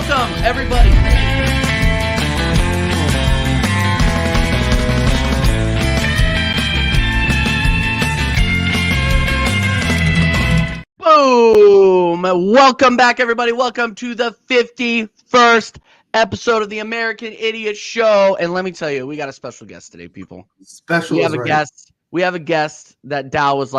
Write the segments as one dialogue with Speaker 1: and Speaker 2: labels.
Speaker 1: Welcome, everybody. Boom! Welcome back, everybody. Welcome to the 51st episode of the American Idiot Show. And let me tell you, we got a special guest today, people. We have a guest. We have a guest that Dow's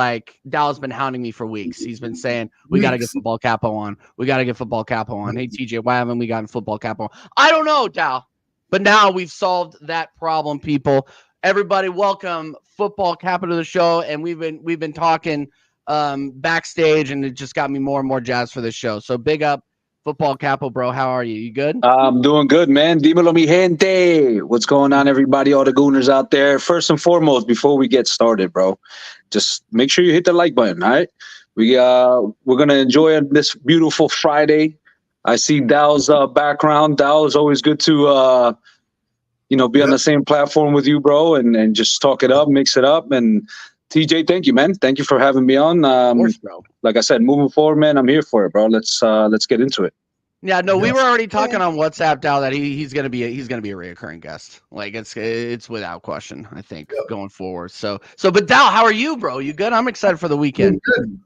Speaker 1: been hounding me for weeks. He's been saying, we got to get Football Capo on. We got to get Football Capo on. Hey, TJ, why haven't we gotten Football Capo on? I don't know, Dow. But now we've solved that problem, people. Everybody, welcome Football Capo to the show. And we've been talking backstage, and it just got me more and more jazzed for this show. So big up, Football Capo, bro. How are you? You good?
Speaker 2: I'm doing good, man. Dímelo, mi gente. What's going on, everybody? All the gooners out there. First and foremost, before we get started, bro, just make sure you hit the like button. All right, we're gonna enjoy this beautiful Friday. I see Dow's background. Dow, is always good to be on the same platform with you, bro, and just talk it up, mix it up. And TJ, thank you, man. Thank you for having me on.
Speaker 1: Of course, bro.
Speaker 2: Like I said, moving forward, man, I'm here for it, bro. Let's get into it.
Speaker 1: Yeah, no, we were already talking on WhatsApp, Dow, that he's gonna be a reoccurring guest. Like it's without question, I think, going forward. So, but Dow, how are you, bro? You good? I'm excited for the weekend.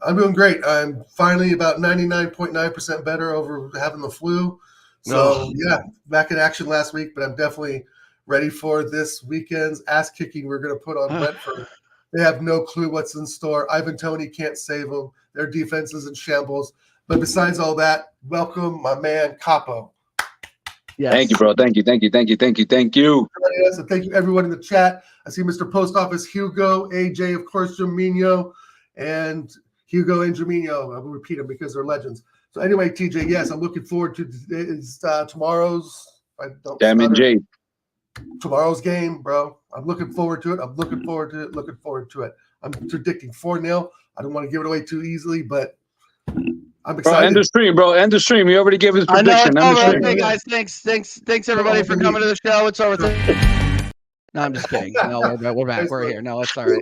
Speaker 3: I'm doing great. I'm finally about 99.9% better over having the flu. So yeah, back in action last week, but I'm definitely ready for this weekend's ass kicking we're gonna put on Brentford. They have no clue what's in store. Ivan Toney can't save them. Their defense is in shambles. But besides all that, welcome my man Capo.
Speaker 2: Yes. Thank you, bro. Thank you. So thank
Speaker 3: you everyone in the chat. I see Mr. Post Office Hugo, AJ, of course, Jaminho, and Hugo and Jaminho. I will repeat them because they're legends. So anyway, TJ, yes, I'm looking forward to tomorrow's. Tomorrow's game, bro. I'm looking forward to it. I'm predicting 4-0. I don't want to give it away too easily, but I'm excited.
Speaker 2: Bro, end the stream. He already gave his prediction.
Speaker 1: I know. Hey, guys, thanks everybody for coming to the show. It's over. No, I'm just kidding. No, we're back. We're here. No, it's all right.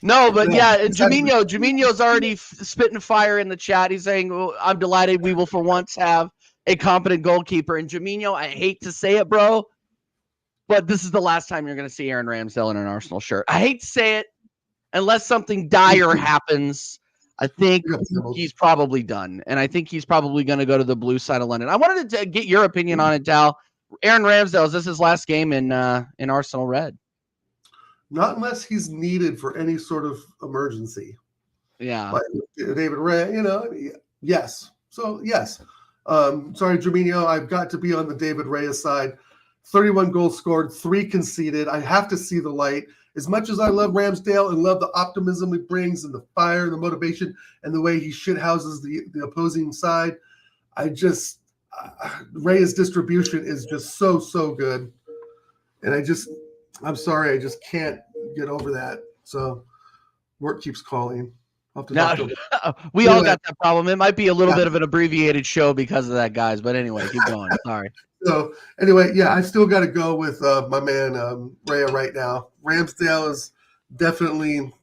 Speaker 1: No, but yeah, Jaminho's already spitting fire in the chat. He's saying, well, I'm delighted we will for once have a competent goalkeeper. And Jaminho, I hate to say it, bro, but this is the last time you're going to see Aaron Ramsdale in an Arsenal shirt. I hate to say it, unless something dire happens. I think he's probably done, and I think he's probably going to go to the blue side of London. I wanted to get your opinion on it, Dal. Aaron Ramsdale, is this his last game in Arsenal Red?
Speaker 3: Not unless he's needed for any sort of emergency.
Speaker 1: Yeah.
Speaker 3: Like David Ray, yes. So, yes. Sorry, Jaminho, I've got to be on the David Raya side. 31 goals scored, 3 conceded. I have to see the light. As much as I love Ramsdale and love the optimism he brings and the fire and the motivation and the way he shithouses the opposing side, Raya's distribution is just so good. And I'm sorry, I just can't get over that. So work keeps calling.
Speaker 1: We all got that problem. It might be a little bit of an abbreviated show because of that, guys. But anyway, keep going. Sorry.
Speaker 3: So anyway, yeah, I still got to go with my man Raya right now. Ramsdale is definitely,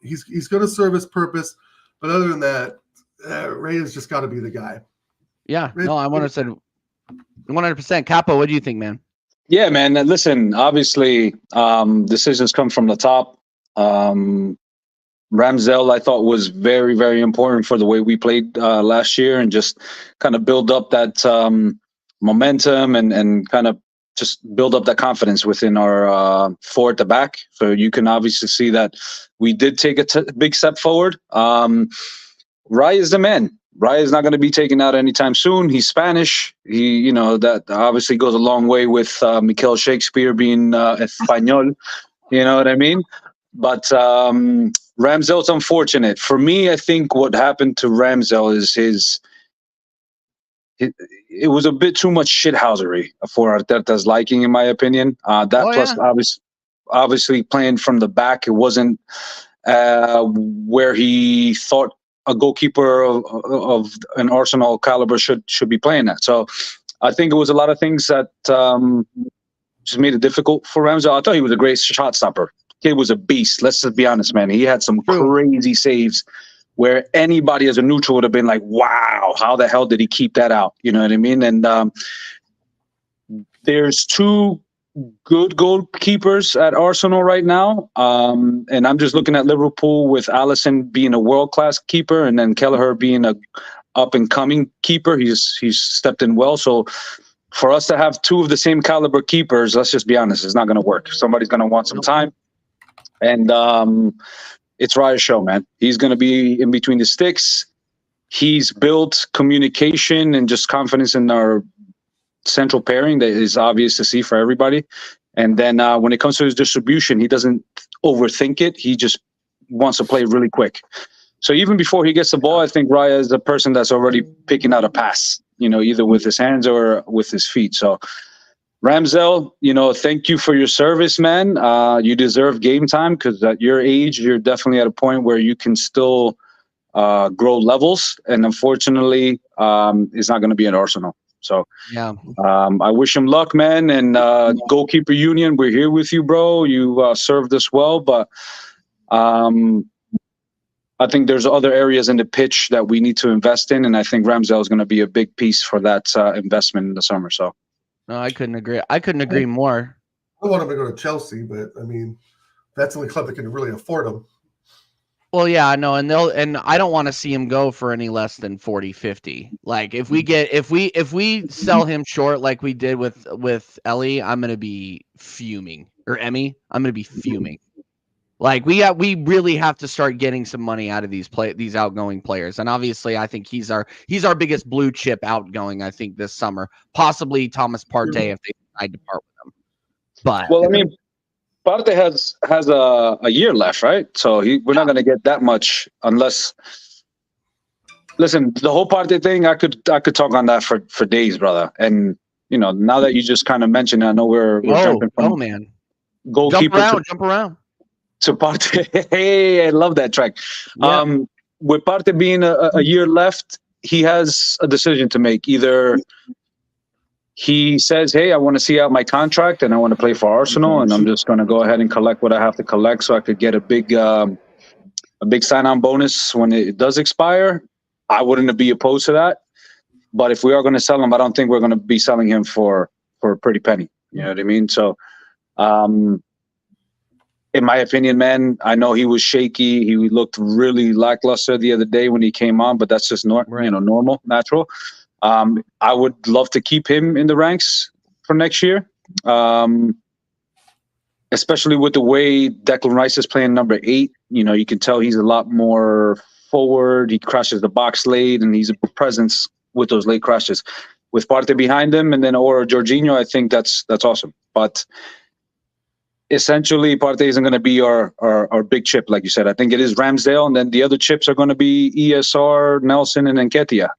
Speaker 3: he's going to serve his purpose. But other than that, Raya's just got to be the guy.
Speaker 1: Yeah, no, I want to say 100%. Capo, what do you think, man?
Speaker 2: Yeah, man. Listen, obviously, decisions come from the top. Ramsdale, I thought, was very, very important for the way we played last year and just kind of build up that momentum and kind of just build up that confidence within our four at the back. So you can obviously see that we did take a big step forward. Raya is the man. Raya is not going to be taken out anytime soon. He's Spanish. That obviously goes a long way with Mikel Shakespeare being Espanol. You know what I mean? But Ramsdale's unfortunate. For me, I think what happened to Ramsdale is it was a bit too much shithousery for Arteta's liking, in my opinion. Obviously playing from the back, it wasn't where he thought a goalkeeper of an Arsenal caliber should be playing at. So I think it was a lot of things that just made it difficult for Ramsdale. I thought he was a great shot stopper. Kid was a beast. Let's just be honest, man. He had some crazy saves where anybody as a neutral would have been like, wow, how the hell did he keep that out? You know what I mean? And there's two good goalkeepers at Arsenal right now. And I'm just looking at Liverpool with Alisson being a world-class keeper and then Kelleher being a up-and-coming keeper. He's stepped in well. So for us to have two of the same caliber keepers, let's just be honest, it's not going to work. Somebody's going to want some time. And it's Raya's show, man. He's going to be in between the sticks. He's built communication and just confidence in our central pairing that is obvious to see for everybody. And then when it comes to his distribution, he doesn't overthink it. He just wants to play really quick. So even before he gets the ball, I think Raya is a person that's already picking out a pass, either with his hands or with his feet. So RAMSDALE, thank you for your service, man. You deserve game time because at your age, you're definitely at a point where you can still grow levels. And unfortunately, it's not going to be at Arsenal. So
Speaker 1: yeah,
Speaker 2: I wish him luck, man. And goalkeeper union, we're here with you, bro. You served us well, but I think there's other areas in the pitch that we need to invest in, and I think RAMSDALE is going to be a big piece for that investment in the summer. So,
Speaker 1: no, I couldn't agree more.
Speaker 3: I want him to go to Chelsea, but I mean, that's the only club that can really afford him.
Speaker 1: Well, yeah, I know, and I don't want to see him go for any less than 40, 50. Like if we sell him short like we did with Ellie, I'm gonna be fuming. Or Emmy, I'm gonna be fuming. Like we really have to start getting some money out of these outgoing players, and obviously I think he's our biggest blue chip outgoing. I think this summer, possibly Thomas Partey if they decide to part with him. But
Speaker 2: well, I mean, Partey has a year left, right? So we're not going to get that much unless. Listen, the whole Partey thing, I could talk on that for days, brother. And now that you just kind of mentioned, I know we're jumping from
Speaker 1: goalkeeper jump around.
Speaker 2: So Partey, hey, I love that track. Yeah. With Partey being a year left, he has a decision to make. Either he says, hey, I want to see out my contract and I want to play for Arsenal, and I'm just going to go ahead and collect what I have to collect so I could get a big sign-on bonus when it does expire. I wouldn't be opposed to that. But if we are going to sell him, I don't think we're going to be selling him for a pretty penny. You know what I mean? So, in my opinion, man, I know he was shaky. He looked really lackluster the other day when he came on, but that's just normal, natural. I would love to keep him in the ranks for next year, especially with the way Declan Rice is playing number 8. You can tell he's a lot more forward. He crashes the box late, and he's a presence with those late crashes. With Partey behind him, and then or Jorginho, I think that's awesome. But essentially, Partey isn't going to be our big chip, like you said. I think it is RAMSDALE, and then the other chips are going to be ESR, Nelson, and Nketiah.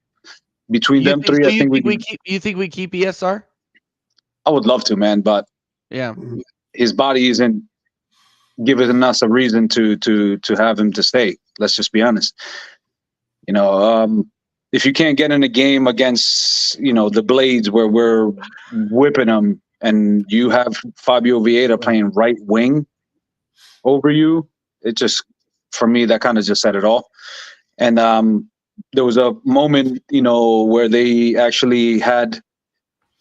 Speaker 2: Between them three, I think we keep.
Speaker 1: You think we keep ESR?
Speaker 2: I would love to, man, but
Speaker 1: yeah,
Speaker 2: his body isn't giving us a reason to have him to stay. Let's just be honest. If you can't get in a game against the Blades where we're whipping them, and you have Fabio Vieira playing right wing over you, it just, for me, that kind of just said it all. And there was a moment, where they actually had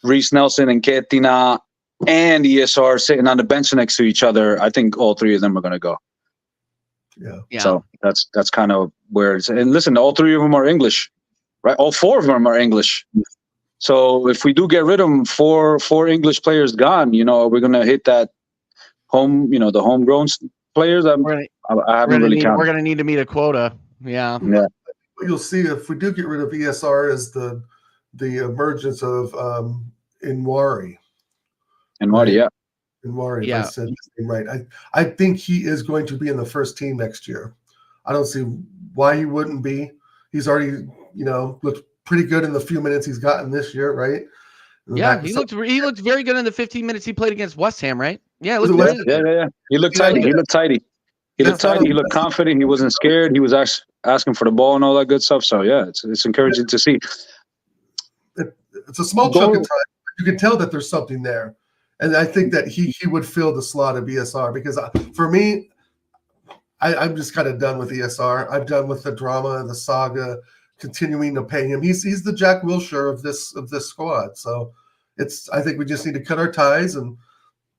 Speaker 2: Reece Nelson and Ketina and ESR sitting on the bench next to each other. I think all three of them are going to go.
Speaker 3: Yeah.
Speaker 2: So that's kind of where it's. And listen, all three of them are English, right? All 4 of them are English. So if we do get rid of them, four English players gone, we're going to hit that home, the homegrown players. I haven't really counted.
Speaker 1: We're going to need to meet a quota. Yeah.
Speaker 3: What you'll see if we do get rid of ESR is the emergence of Inwari.
Speaker 2: Inwari, yeah.
Speaker 3: Inwari, if I said his name right. I think he is going to be in the first team next year. I don't see why he wouldn't be. He's already, looked pretty good in the few minutes he's gotten this year, right?
Speaker 1: Yeah, he looked very good in the 15 minutes he played against West Ham, right? Yeah,
Speaker 2: Yeah. He looked tidy. He looked tidy. He looked confident. He wasn't scared. He was asking for the ball and all that good stuff. So yeah, it's encouraging to see.
Speaker 3: It's a small chunk of time. You can tell that there's something there, and I think that he would fill the slot of ESR because for me, I'm just kind of done with ESR. I'm done with the drama, the saga, continuing to pay him. He's the Jack Wilshere of this squad. So I think we just need to cut our ties and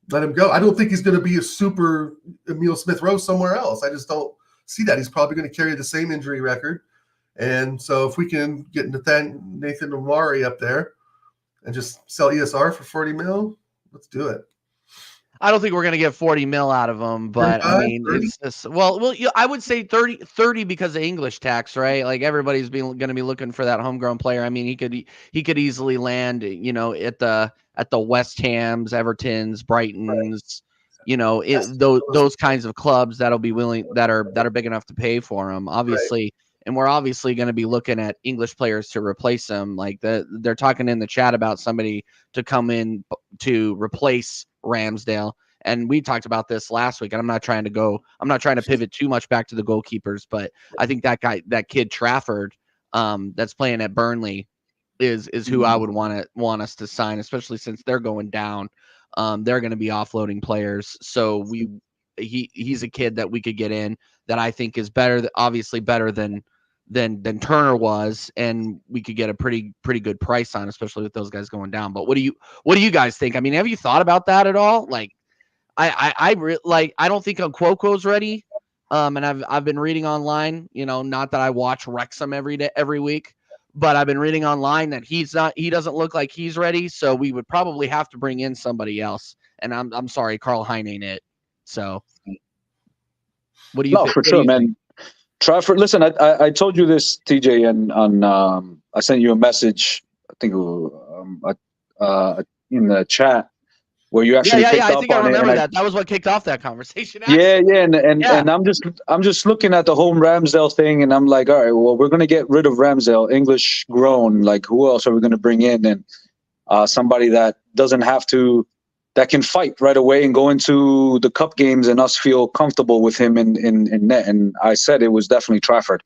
Speaker 3: let him go. I don't think he's going to be a super Emil Smith-Rowe somewhere else. I just don't see that. He's probably going to carry the same injury record. And so if we can get Nathan Amari up there and just sell ESR for 40 mil, let's do it.
Speaker 1: I don't think we're going to get 40 mil out of him, but I mean, 30? It's just, well, I would say 30 because of English tax, right? Like everybody's going to be looking for that homegrown player. I mean, he could easily land, at the West Hams, Evertons, Brightons, right. Those kinds of clubs that'll be willing, that are big enough to pay for him, obviously. Right. And we're obviously going to be looking at English players to replace him. Like they're talking in the chat about somebody to come in to replace Ramsdale. And we talked about this last week, and I'm not trying to pivot too much back to the goalkeepers, but I think that kid Trafford, that's playing at Burnley is who I would want us to sign, especially since they're going down. They're going to be offloading players. So he's a kid that we could get in that I think is obviously better than Turner was, and we could get a pretty good price on, especially with those guys going down. But what do you guys think? I mean, have you thought about that at all? Like, I don't think Nkwokwo's ready. And I've been reading online, not that I watch Wrexham every week, but I've been reading online that he doesn't look like he's ready. So we would probably have to bring in somebody else. And I'm sorry, Carl Hein ain't it. So what do you think?
Speaker 2: No, for sure, man. Trafford, listen, I told you this, TJ, and I sent you a message, I think in the chat where you actually picked up on it.
Speaker 1: I think I remember that. That was what kicked off that conversation.
Speaker 2: Actually. Yeah, and I'm just looking at the whole Ramsdale thing, and I'm like, all right, well, we're gonna get rid of Ramsdale, English grown. Like, who else are we gonna bring in? And somebody that doesn't have to. That can fight right away and go into the cup games and us feel comfortable with him in net. And I said it was definitely Trafford.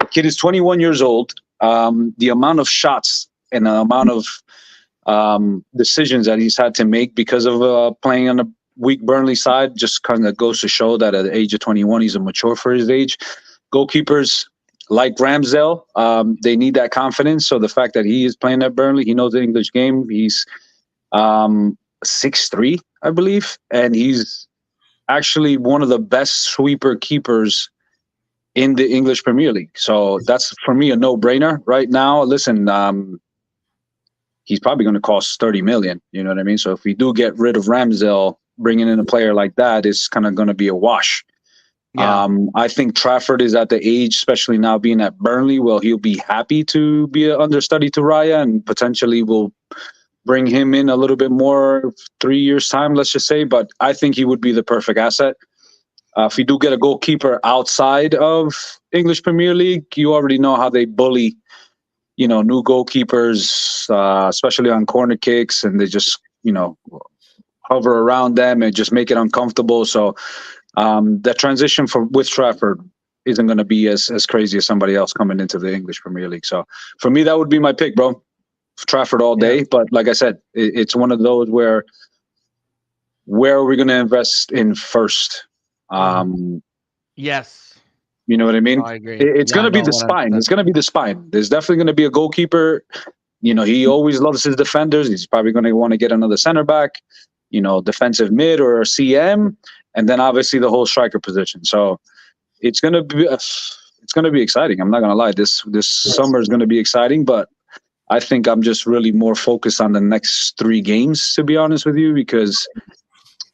Speaker 2: The kid is 21 years old. The amount of shots and the amount of decisions that he's had to make because of playing on a weak Burnley side just kind of goes to show that at the age of 21, he's mature for his age. Goalkeepers like Ramsdale, they need that confidence. So the fact that he is playing at Burnley, he knows the English game. He's 6'3", I believe, and he's actually one of the best sweeper keepers in the English Premier League. So that's for me a no-brainer right now. Listen, he's probably going to cost 30 million. You know what I mean? So if we do get rid of Ramsdale, bringing in a player like that is kind of going to be a wash. Yeah. I think Trafford is at the age, especially now being at Burnley, well, he'll be happy to be an understudy to Raya, and potentially will bring him in a little bit more 3 years time, let's just say. But I think he would be the perfect asset. If we do get a goalkeeper outside of English Premier League, you already know how they bully, new goalkeepers, especially on corner kicks, and they just, hover around them and just make it uncomfortable. So that transition with Trafford isn't going to be as crazy as somebody else coming into the English Premier League. So for me, that would be my pick, bro. Trafford all day. Yeah. But like I said, it's one of those where are we going to invest in first?
Speaker 1: Yes.
Speaker 2: You know what I mean?
Speaker 1: I agree.
Speaker 2: It's going to be the spine. It's going to be the spine. There's definitely going to be a goalkeeper. He always loves his defenders. He's probably going to want to get another center back, defensive mid or CM, and then obviously the whole striker position. So it's going to be exciting. I'm not going to lie. This summer is going to be exciting, but I think I'm just really more focused on the next 3 games, to be honest with you, because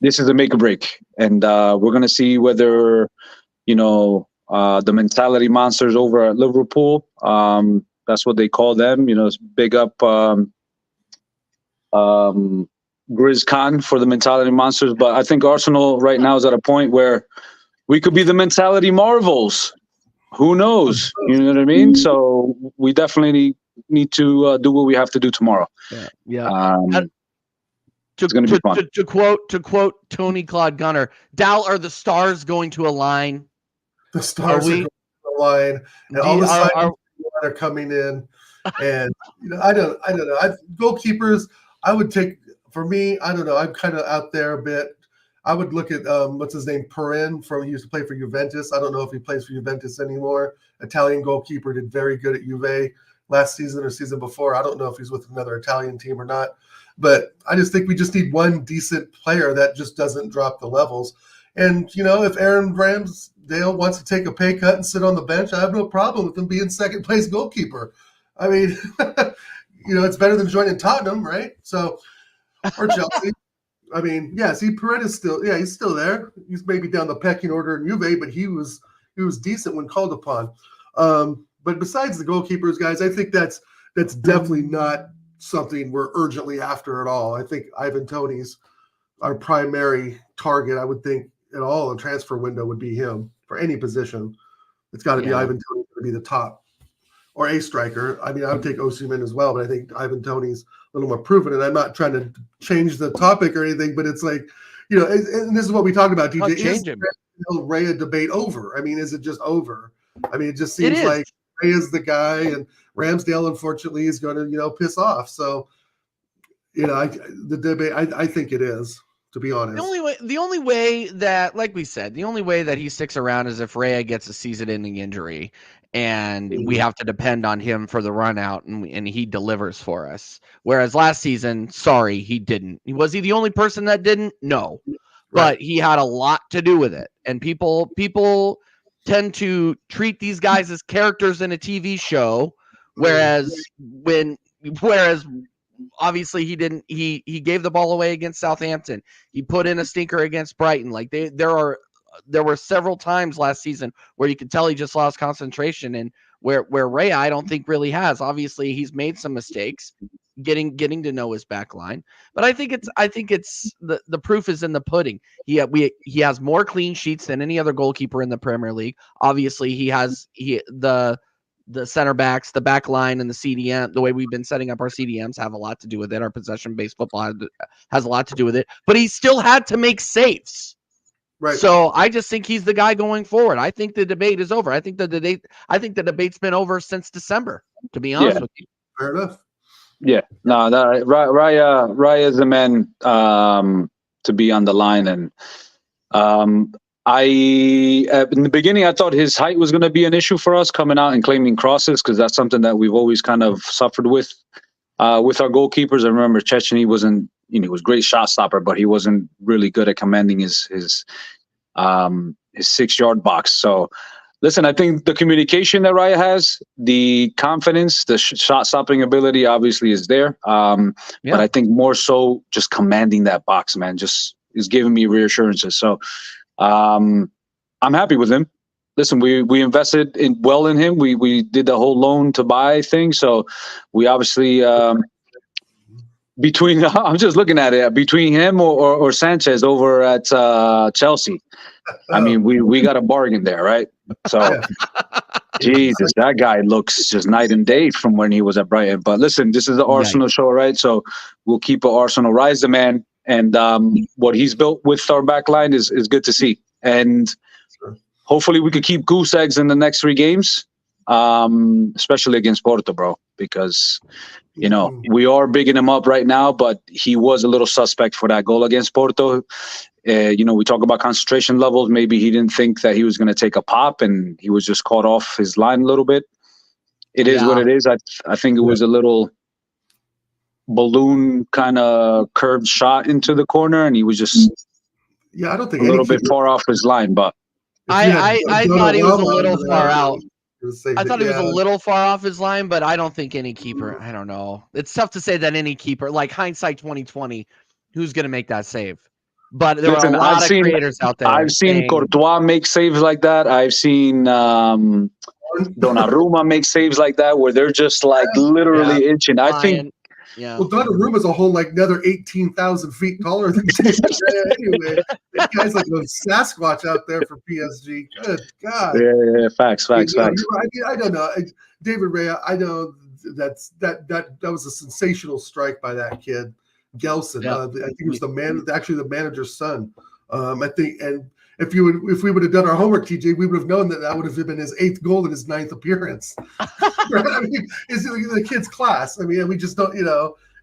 Speaker 2: this is a make or break. And we're going to see whether, the mentality monsters over at Liverpool, that's what they call them, big up Grizz Khan for the mentality monsters. But I think Arsenal right now is at a point where we could be the mentality marvels. Who knows? You know what I mean? So we definitely need to do what we have to do tomorrow.
Speaker 1: Yeah. It's going to be fun. To quote Tony Claude Gunner, Dal, are the stars going to align?
Speaker 3: The stars are going to align, and all the signs are coming in. And I don't know. Goalkeepers, I would take. For me, I don't know. I'm kind of out there a bit. I would look at what's his name, Perin, he used to play for Juventus. I don't know if he plays for Juventus anymore. Italian goalkeeper, did very good at Juve last season or season before. I don't know if he's with another Italian team or not. But I just think we just need one decent player that just doesn't drop the levels. And, if Aaron Ramsdale wants to take a pay cut and sit on the bench, I have no problem with him being second place goalkeeper. I mean, it's better than joining Tottenham, right? So, or Chelsea. I mean, yes, Perin is he's still there. He's maybe down the pecking order in Juve, but he was decent when called upon. But besides the goalkeepers, guys, I think that's definitely not something we're urgently after at all. I think Ivan Toney's our primary target. I would think at all a transfer window would be him for any position. It's got to be Ivan Toney to be the top or a striker. I mean, I would take Osimhen as well, but I think Ivan Toney's a little more proven. And I'm not trying to change the topic or anything, but it's like, and this is what we talked about, DJ. Is the RAYA debate over? I mean, is it just over? I mean, it just seems like RAYA's the guy, and Ramsdale, unfortunately, is going to, piss off. So, the debate, I think it is, to be honest.
Speaker 1: The only way that, like we said, the only way that he sticks around is if Raya gets a season-ending injury, and we have to depend on him for the run out, and he delivers for us. Whereas last season, sorry, he didn't. Was he the only person that didn't? No. Right. But he had a lot to do with it. And people tend to treat these guys as characters in a TV show, whereas obviously he didn't. He gave the ball away against Southampton. He put in a stinker against Brighton. Like there were several times last season where you could tell he just lost concentration, and where Raya I don't think really has. Obviously he's made some mistakes getting to know his back line, but I think it's the proof is in the pudding. He has more clean sheets than any other goalkeeper in the Premier League. Obviously the center backs, the back line, and the CDM, the way we've been setting up our CDMs have a lot to do with it. Our possession-based football has a lot to do with it, but he still had to make saves. Right. So I just think he's the guy going forward. I think the debate is over. I think the debate's been over since December, to be honest with you.
Speaker 3: Fair enough.
Speaker 2: Yeah. No, Raya is the man to be on the line. And in the beginning, I thought his height was going to be an issue for us coming out and claiming crosses, because that's something that we've always kind of suffered with our goalkeepers. I remember Chechny wasn't, he was a great shot stopper, but he wasn't really good at commanding his 6-yard box. So, listen, I think the communication that Raya has, the confidence, the shot stopping ability obviously is there. But I think more so just commanding that box, man, just is giving me reassurances. So I'm happy with him. Listen, we invested in him. We did the whole loan to buy thing. So we obviously between I'm just looking at it, between him or Sanchez over at Chelsea. I mean, we got a bargain there, right? So Jesus, that guy looks just night and day from when he was at Brighton. But listen, this is the Arsenal show, right? So we'll keep Arsenal rise the man. And what he's built with our back line is good to see. And hopefully we could keep goose eggs in the next 3 games, especially against Porto, bro, because, we are bigging him up right now, but he was a little suspect for that goal against Porto. We talk about concentration levels. Maybe he didn't think that he was going to take a pop, and he was just caught off his line a little bit. It is what it is. I think it was a little balloon kind of curved shot into the corner, and he was just
Speaker 3: I don't think
Speaker 2: a little bit far off his line. But
Speaker 1: I thought he was a little far out. I thought he was a little far off his line, but I don't think any keeper. I don't know. It's tough to say that any keeper, like hindsight 2020, who's going to make that save. But there are a lot of creators out there.
Speaker 2: I've seen Courtois make saves like that. I've seen Donnarumma make saves like that, where they're just like literally inching. I think.
Speaker 3: Yeah. Well, Donnarumma's a whole another 18,000 feet taller than David Raya anyway. That guy's like a Sasquatch out there for PSG. Good God.
Speaker 2: Yeah, facts.
Speaker 3: I don't know. David Raya, I know that was a sensational strike by that kid, Gelson. I think it was the manager's son. I think, and if we would have done our homework, TJ, we would have known that would have been his 8th goal in his 9th appearance. I mean, it's the kid's class. I mean, we just don't,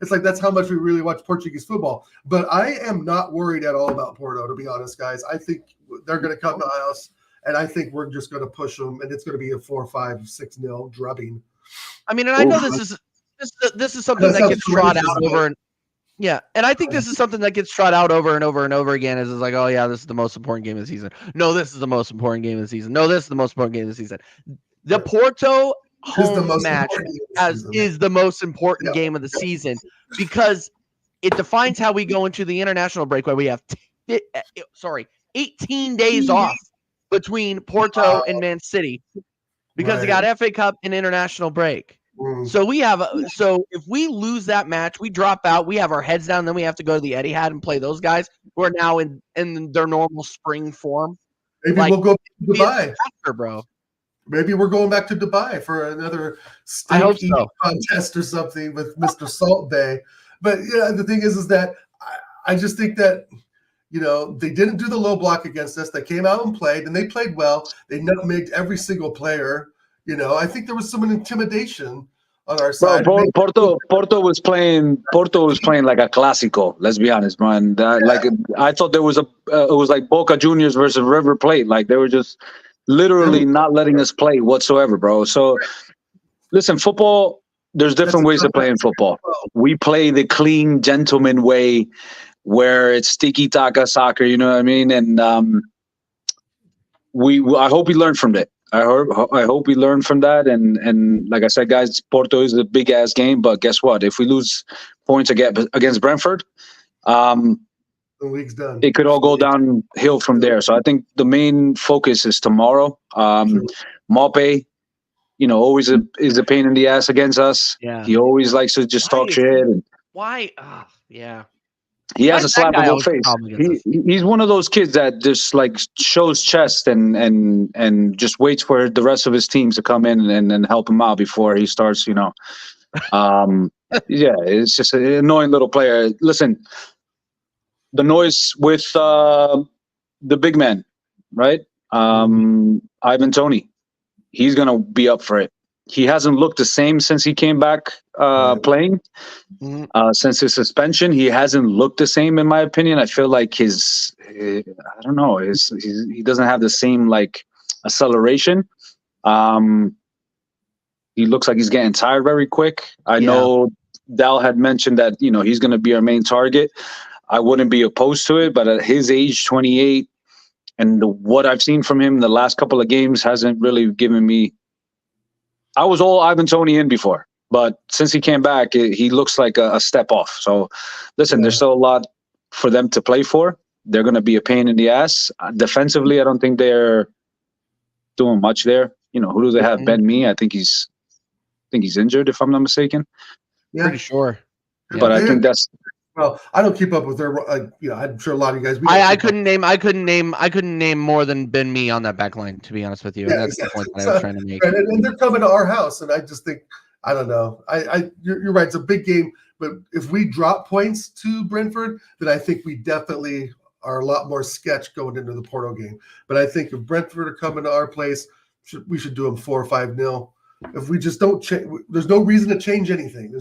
Speaker 3: it's like that's how much we really watch Portuguese football. But I am not worried at all about Porto, to be honest, guys. I think they're going to come to us, and I think we're just going to push them, and it's going to be a 4-5-6-0 drubbing.
Speaker 1: I mean, and I know this is something that gets trot out over and and I think this is something that gets trot out over and over and over again. Is like, oh yeah, this is the most important game of the season. No, this is the most important game of the season. No, this is the most important game of the season. The Porto home match is the most important game of the season because it defines how we go into the international break where we have 18 days off between Porto and Man City because they got FA Cup and international break. So if we lose that match, we drop out, we have our heads down, then we have to go to the Etihad and play those guys who are now in their normal spring form.
Speaker 3: Maybe we'll go to Dubai,
Speaker 1: bro.
Speaker 3: Maybe we're going back to Dubai for another steak eating contest or something with Mr. Salt Bay. But the thing is that I just think that they didn't do the low block against us. They came out and played, and they played well. They nutmegged every single player. I think there was some intimidation on our side.
Speaker 2: Bro, Porto was playing like a clásico. Let's be honest, man. Like I thought there was it was like Boca Juniors versus River Plate. Like they were just literally not letting us play whatsoever, bro. So listen, football. There's different ways of playing football. We play the clean gentleman way, where it's tiki-taka soccer. You know what I mean? And I hope we learned from that. I hope we learn from that, and like I said, guys, Porto is a big ass game. But guess what? If we lose points against Brentford,
Speaker 3: the league's done.
Speaker 2: It could all go downhill from there. So I think the main focus is tomorrow. Mope, always is a pain in the ass against us.
Speaker 1: Yeah,
Speaker 2: he always likes to just talk shit.
Speaker 1: Why?
Speaker 2: He has a slappable face. He's one of those kids that just like shows chest and just waits for the rest of his teams to come in and help him out before he starts, it's just an annoying little player. Listen, the noise with the big man, right? Ivan Toney, he's going to be up for it. He hasn't looked the same since he came back playing. Since his suspension, he hasn't looked the same, in my opinion. I feel like he doesn't have the same like acceleration. He looks like he's getting tired very quick. I know Dal had mentioned that he's going to be our main target. I wouldn't be opposed to it, but at his age, 28, and what I've seen from him the last couple of games hasn't really given me. I was all Ivan Toney in before, but since he came back, he looks like a step off. So, listen, there's still a lot for them to play for. They're going to be a pain in the ass. Defensively, I don't think they're doing much there. Who do they have? Ben Mee. I think he's injured, if I'm not mistaken.
Speaker 3: Yeah,
Speaker 1: pretty sure.
Speaker 2: But I think that's.
Speaker 3: Well, I don't keep up with their. I'm sure a lot of you guys.
Speaker 1: I couldn't name more than Ben Mee on that back line, to be honest with you. That's the point that I was trying to make.
Speaker 3: And they're coming to our house, and I just think I don't know. You're right. It's a big game, but if we drop points to Brentford, then I think we definitely are a lot more sketch going into the Porto game. But I think if Brentford are coming to our place, we should do them 4 or 5-0. If we just don't change, there's no reason to change anything.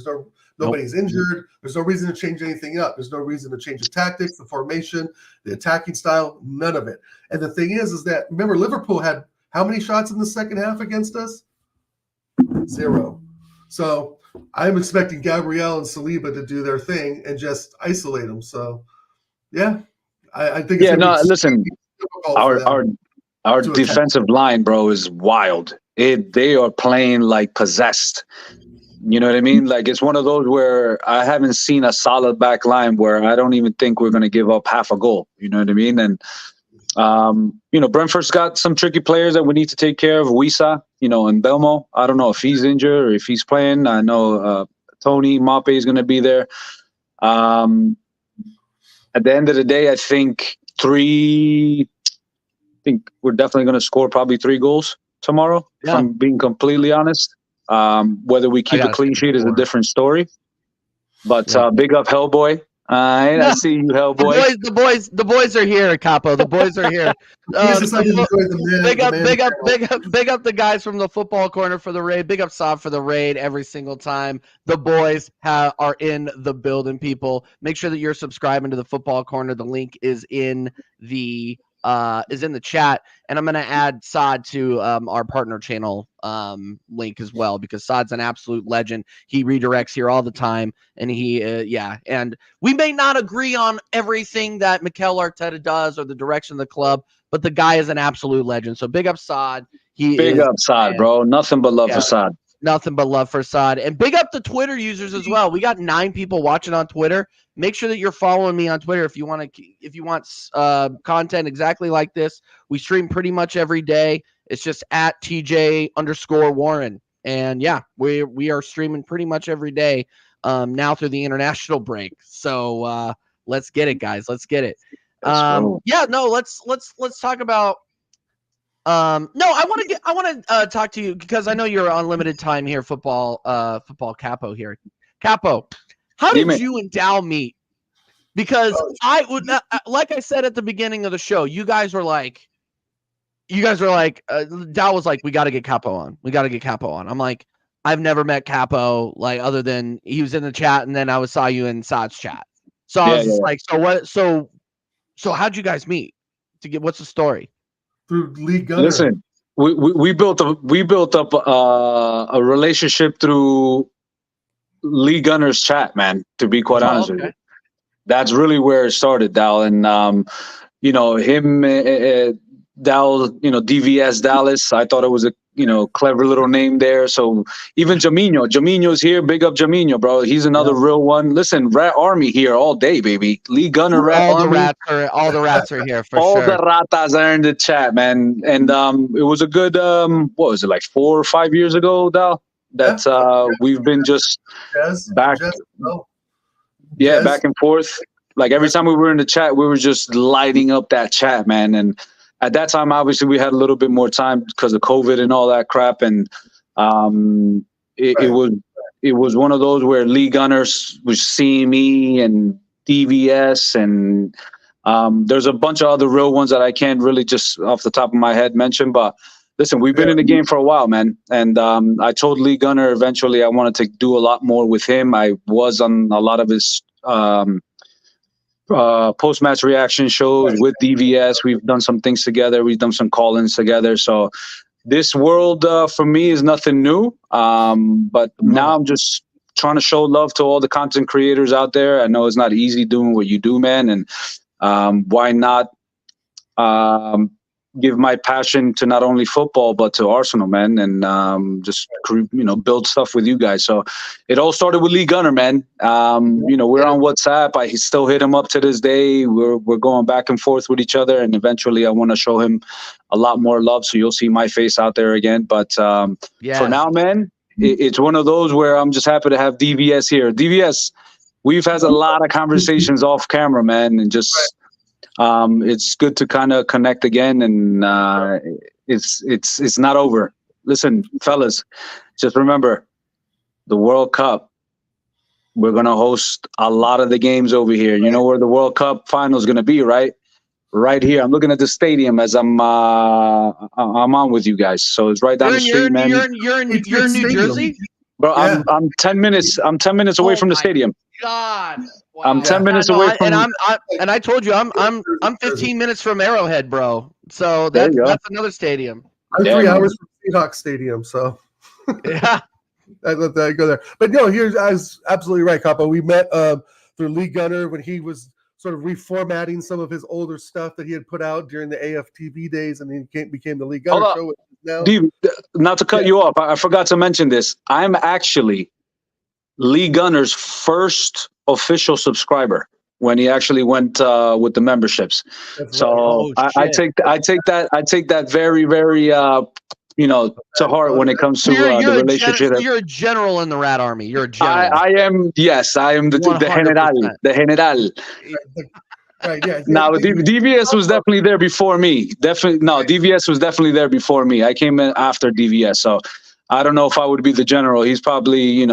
Speaker 3: Nobody's injured. There's no reason to change anything up. There's no reason to change the tactics, the formation, the attacking style, none of it. And the thing is that, remember, Liverpool had how many shots in the second half against us? 0. So I'm expecting Gabriel and Saliba to do their thing and just isolate them. So, I think it's
Speaker 2: listen, our defensive line, bro, is wild. They are playing like possessed. You know what I mean? Like, it's one of those where I haven't seen a solid back line where I don't even think we're going to give up half a goal. You know what I mean? And, Brentford's got some tricky players that we need to take care of. Wisa, and Belmo. I don't know if he's injured or if he's playing. I know Tony Mope is going to be there. At the end of the day, I think we're definitely going to score probably 3 goals tomorrow, if I'm being completely honest. Whether we keep a clean sheet is a different story. But big up Hellboy. I see you, Hellboy.
Speaker 1: The boys are here, Capo. The boys are here. Big up the guys from the football corner for the raid. Big up Saab for the raid every single time. The boys are in the building, people. Make sure that you're subscribing to the football corner. The link is in the chat, and I'm gonna add Saad to our partner channel link as well, because Saad's an absolute legend. He redirects here all the time, and and we may not agree on everything that Mikel Arteta does or the direction of the club, but the guy is an absolute legend. So big up Saad.
Speaker 2: Big up Saad, bro. Nothing but love for Saad.
Speaker 1: Nothing but love for Saad. And big up the Twitter users as well. We got 9 people watching on Twitter. Make sure that you're following me on Twitter if you want content exactly like this. We stream pretty much every day. It's just at TJ_Warren. And yeah, we are streaming pretty much every day now through the international break. So let's get it, guys. Let's get it. Let's talk about I want to talk to you because I know you're on limited time here, football Capo here. Capo, how did you and Dal meet? Because I would not, like I said at the beginning of the show, you guys were like, Dal was like, we got to get Capo on. I'm like, I've never met Capo, like, other than he was in the chat, and then I saw you in Saad's chat. So I was just like, so what? So how'd you guys meet? What's the story?
Speaker 3: Through Lee Gunner.
Speaker 2: Listen, we built up a relationship through Lee Gunner's chat, man. To be quite honest with you, that's really where it started, Dal. And him, Dal, DVS Dallas. I thought it was a clever little name there. So even Jaminho's here. Big up Jaminho, bro. He's another real one. Listen, Rat Army here all day, baby. Lee Gunner, Rat Army.
Speaker 1: All the rats are here for
Speaker 2: all
Speaker 1: sure.
Speaker 2: All the ratas are in the chat, man. And it was a good, what was it, like 4 or 5 years ago, Dal? That we've been just back and forth. Like every time we were in the chat, we were just lighting up that chat, man. And at that time, obviously, we had a little bit more time because of COVID and all that crap. And it was one of those where Lee Gunner was seeing me and DVS, and there's a bunch of other real ones that I can't really just off the top of my head mention. But listen, we've been in the game for a while, man. And I told Lee Gunner eventually I wanted to do a lot more with him. I was on a lot of his post-match reaction shows with DVS. We've done some things together. We've done some call-ins together. So this world for me is nothing new. But now I'm just trying to show love to all the content creators out there. I know it's not easy doing what you do, man. And why not give my passion to not only football but to Arsenal, man, and just build stuff with you guys. So it all started with Lee Gunner, man. We're on WhatsApp. I still hit him up to this day. We're going back and forth with each other, and eventually I want to show him a lot more love. So you'll see my face out there again. But for now, man, it's one of those where I'm just happy to have DVS here. DVS, we've had a lot of conversations off camera, man, and just. It's good to kind of connect again, and it's not over. Listen, fellas, just remember the World Cup. We're gonna host a lot of the games over here. You know where the World Cup final is gonna be, right? Right here. I'm looking at the stadium as I'm on with you guys. So it's right down the street, man.
Speaker 1: You're in New Jersey,
Speaker 2: bro. Yeah. I'm 10 minutes. I'm 10 minutes away from the stadium.
Speaker 1: God. Wow.
Speaker 2: I'm 10 minutes away from,
Speaker 1: and I told you I'm 15 minutes from Arrowhead, bro. So that's another stadium.
Speaker 3: I'm 3 hours from Seahawks Stadium, so
Speaker 1: yeah,
Speaker 3: I let that go there. But no, I was absolutely right, Capo. We met through Lee Gunner when he was sort of reformatting some of his older stuff that he had put out during the AFTV days, and then became the Lee Gunner show. Now,
Speaker 2: not to cut you off, I forgot to mention this. I'm actually Lee Gunner's first official subscriber when he actually went with the memberships. So I take that very, very to heart when it comes to the relationship.
Speaker 1: You're a general in the Rat Army. You're a general.
Speaker 2: I am. Yes, I am the general. The general.
Speaker 3: Right, yeah.
Speaker 2: Now, DVS was definitely there before me. DVS was definitely there before me. I came in after DVS, so I don't know if I would be the general. He's probably,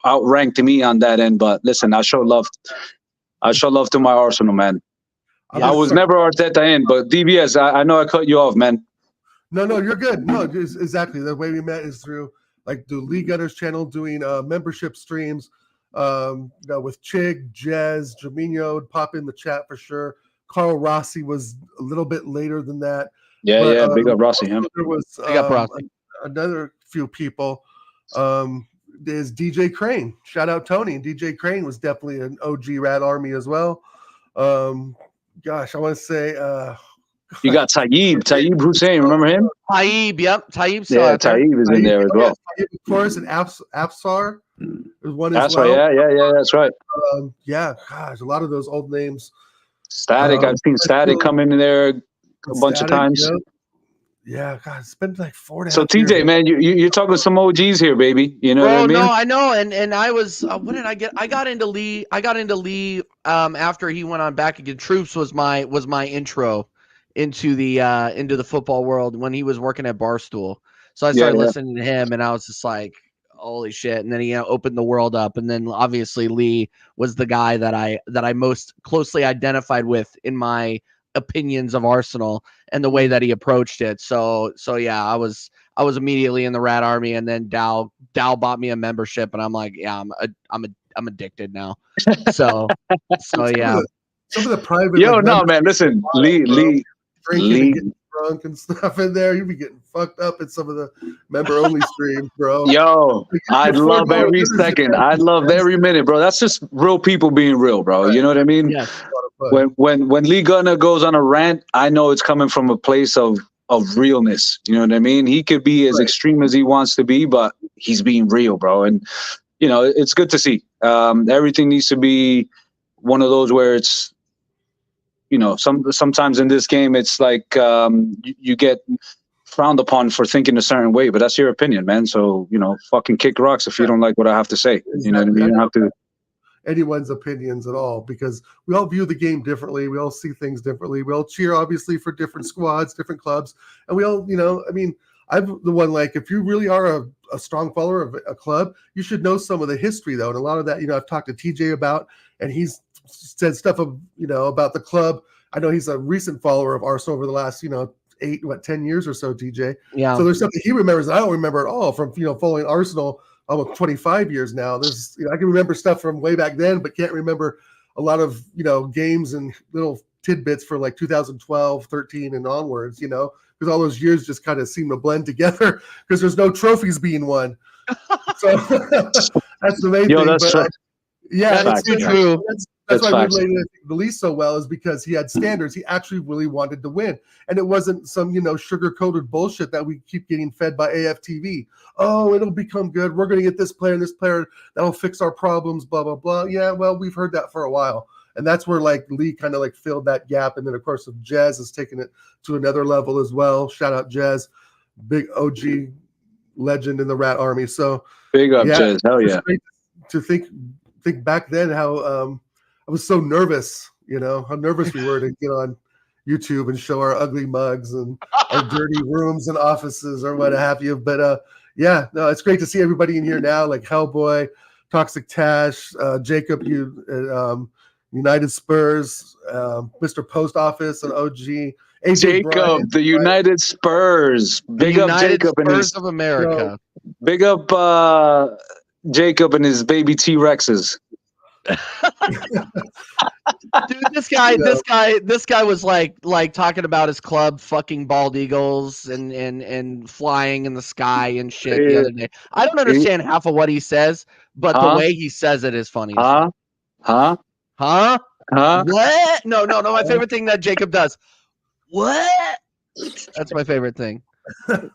Speaker 2: outranked me on that end. But listen, I show love. I show love to my Arsenal, man. I was never Arteta in, but DBS, I know I cut you off, man.
Speaker 3: No, you're good. No, exactly. The way we met is through like the League Gunners channel doing membership streams. With Chig, Jez, Jaminho would pop in the chat for sure. Carl Rossi was a little bit later than that.
Speaker 2: Yeah, big up Rossi.
Speaker 3: There was another few people. There's DJ Crane. Shout out Tony. DJ Crane was definitely an OG Rat Army as well. Gosh, I want to say
Speaker 2: you got Taib Hussein. Remember him?
Speaker 1: Taib, yep. Taib
Speaker 2: is in there as well.
Speaker 3: Taib, of course, and Afsar is one as
Speaker 2: well. Yeah, that's right.
Speaker 3: Gosh, a lot of those old names.
Speaker 2: Static, I've seen Static come in there a bunch of times.
Speaker 3: Yeah, God, it's been like 4 to.
Speaker 2: So TJ, years. Man, you're talking to some OGs here, baby. You know what I mean?
Speaker 1: No, I know, and I was. What did I get? I got into Lee. After he went on Back Against Troops was my intro into the football world when he was working at Barstool. So I started listening to him, and I was just like, holy shit! And then he opened the world up, and then obviously Lee was the guy that I most closely identified with in my opinions of Arsenal and the way that he approached it. So yeah, I was immediately in the Rat Army, and then Dow bought me a membership, and I'm like, yeah, I'm addicted now. So yeah.
Speaker 3: Some of the private.
Speaker 2: No, man, listen, Lee.
Speaker 3: Getting drunk and stuff in there. You'd be getting fucked up in some of the member-only streams, bro.
Speaker 2: Yo, I'd love every second. I'd love every minute, bro. That's just real people being real, bro. Right. You know what I mean?
Speaker 1: Yeah.
Speaker 2: When Lee Gunner goes on a rant, I know it's coming from a place of realness. You know what I mean? He could be as extreme as he wants to be, but he's being real, bro. And it's good to see. Everything needs to be one of those where it's, sometimes in this game, it's like you get frowned upon for thinking a certain way, but that's your opinion, man. So, fucking kick rocks if you don't like what I have to say. Exactly. You know what I mean? You don't have to
Speaker 3: anyone's opinions at all, because we all view the game differently. We all see things differently. We all cheer, obviously, for different squads, different clubs. And we all, I'm the one, like, if you really are a strong follower of a club, you should know some of the history, though. And a lot of that, I've talked to TJ about, and he's said stuff of, about the club. I know he's a recent follower of Arsenal over the last, 10 years or so, TJ.
Speaker 1: Yeah.
Speaker 3: So there's something he remembers that I don't remember at all from, following Arsenal almost 25 years now. There's, I can remember stuff from way back then, but can't remember a lot of, games and little tidbits for like 2012, 13 and onwards, because all those years just kind of seem to blend together because there's no trophies being won. So that's the main thing.
Speaker 2: That's true.
Speaker 1: That's true.
Speaker 3: That's why we related the least so well, is because he had standards. He actually really wanted to win. And it wasn't some, sugar-coated bullshit that we keep getting fed by AFTV. Oh, it'll become good. We're going to get this player and this player. That'll fix our problems, blah, blah, blah. Yeah, well, we've heard that for a while. And that's where, like, Lee kind of, like, filled that gap. And then, of course, Jez has taken it to another level as well. Shout out Jez, big OG legend in the Rat Army. So
Speaker 2: big up, Jez. Hell yeah.
Speaker 3: To think back then how I was so nervous, how nervous we were to get on YouTube and show our ugly mugs and our dirty rooms and offices or what have you. But it's great to see everybody in here now, like Hellboy, Toxic Tash, Jacob, United Spurs, Mr. Post Office, and OG. AJ
Speaker 2: Jacob, Bryant, the United Spurs. Big up Jacob
Speaker 1: and his of America.
Speaker 2: Big up Jacob and his baby T-Rexes.
Speaker 1: Dude, this guy was like talking about his club fucking bald eagles and flying in the sky and shit the other day. I don't understand half of what he says, but the way he says it is funny.
Speaker 2: Huh?
Speaker 1: What? No. My favorite thing that Jacob does. What? That's my favorite thing.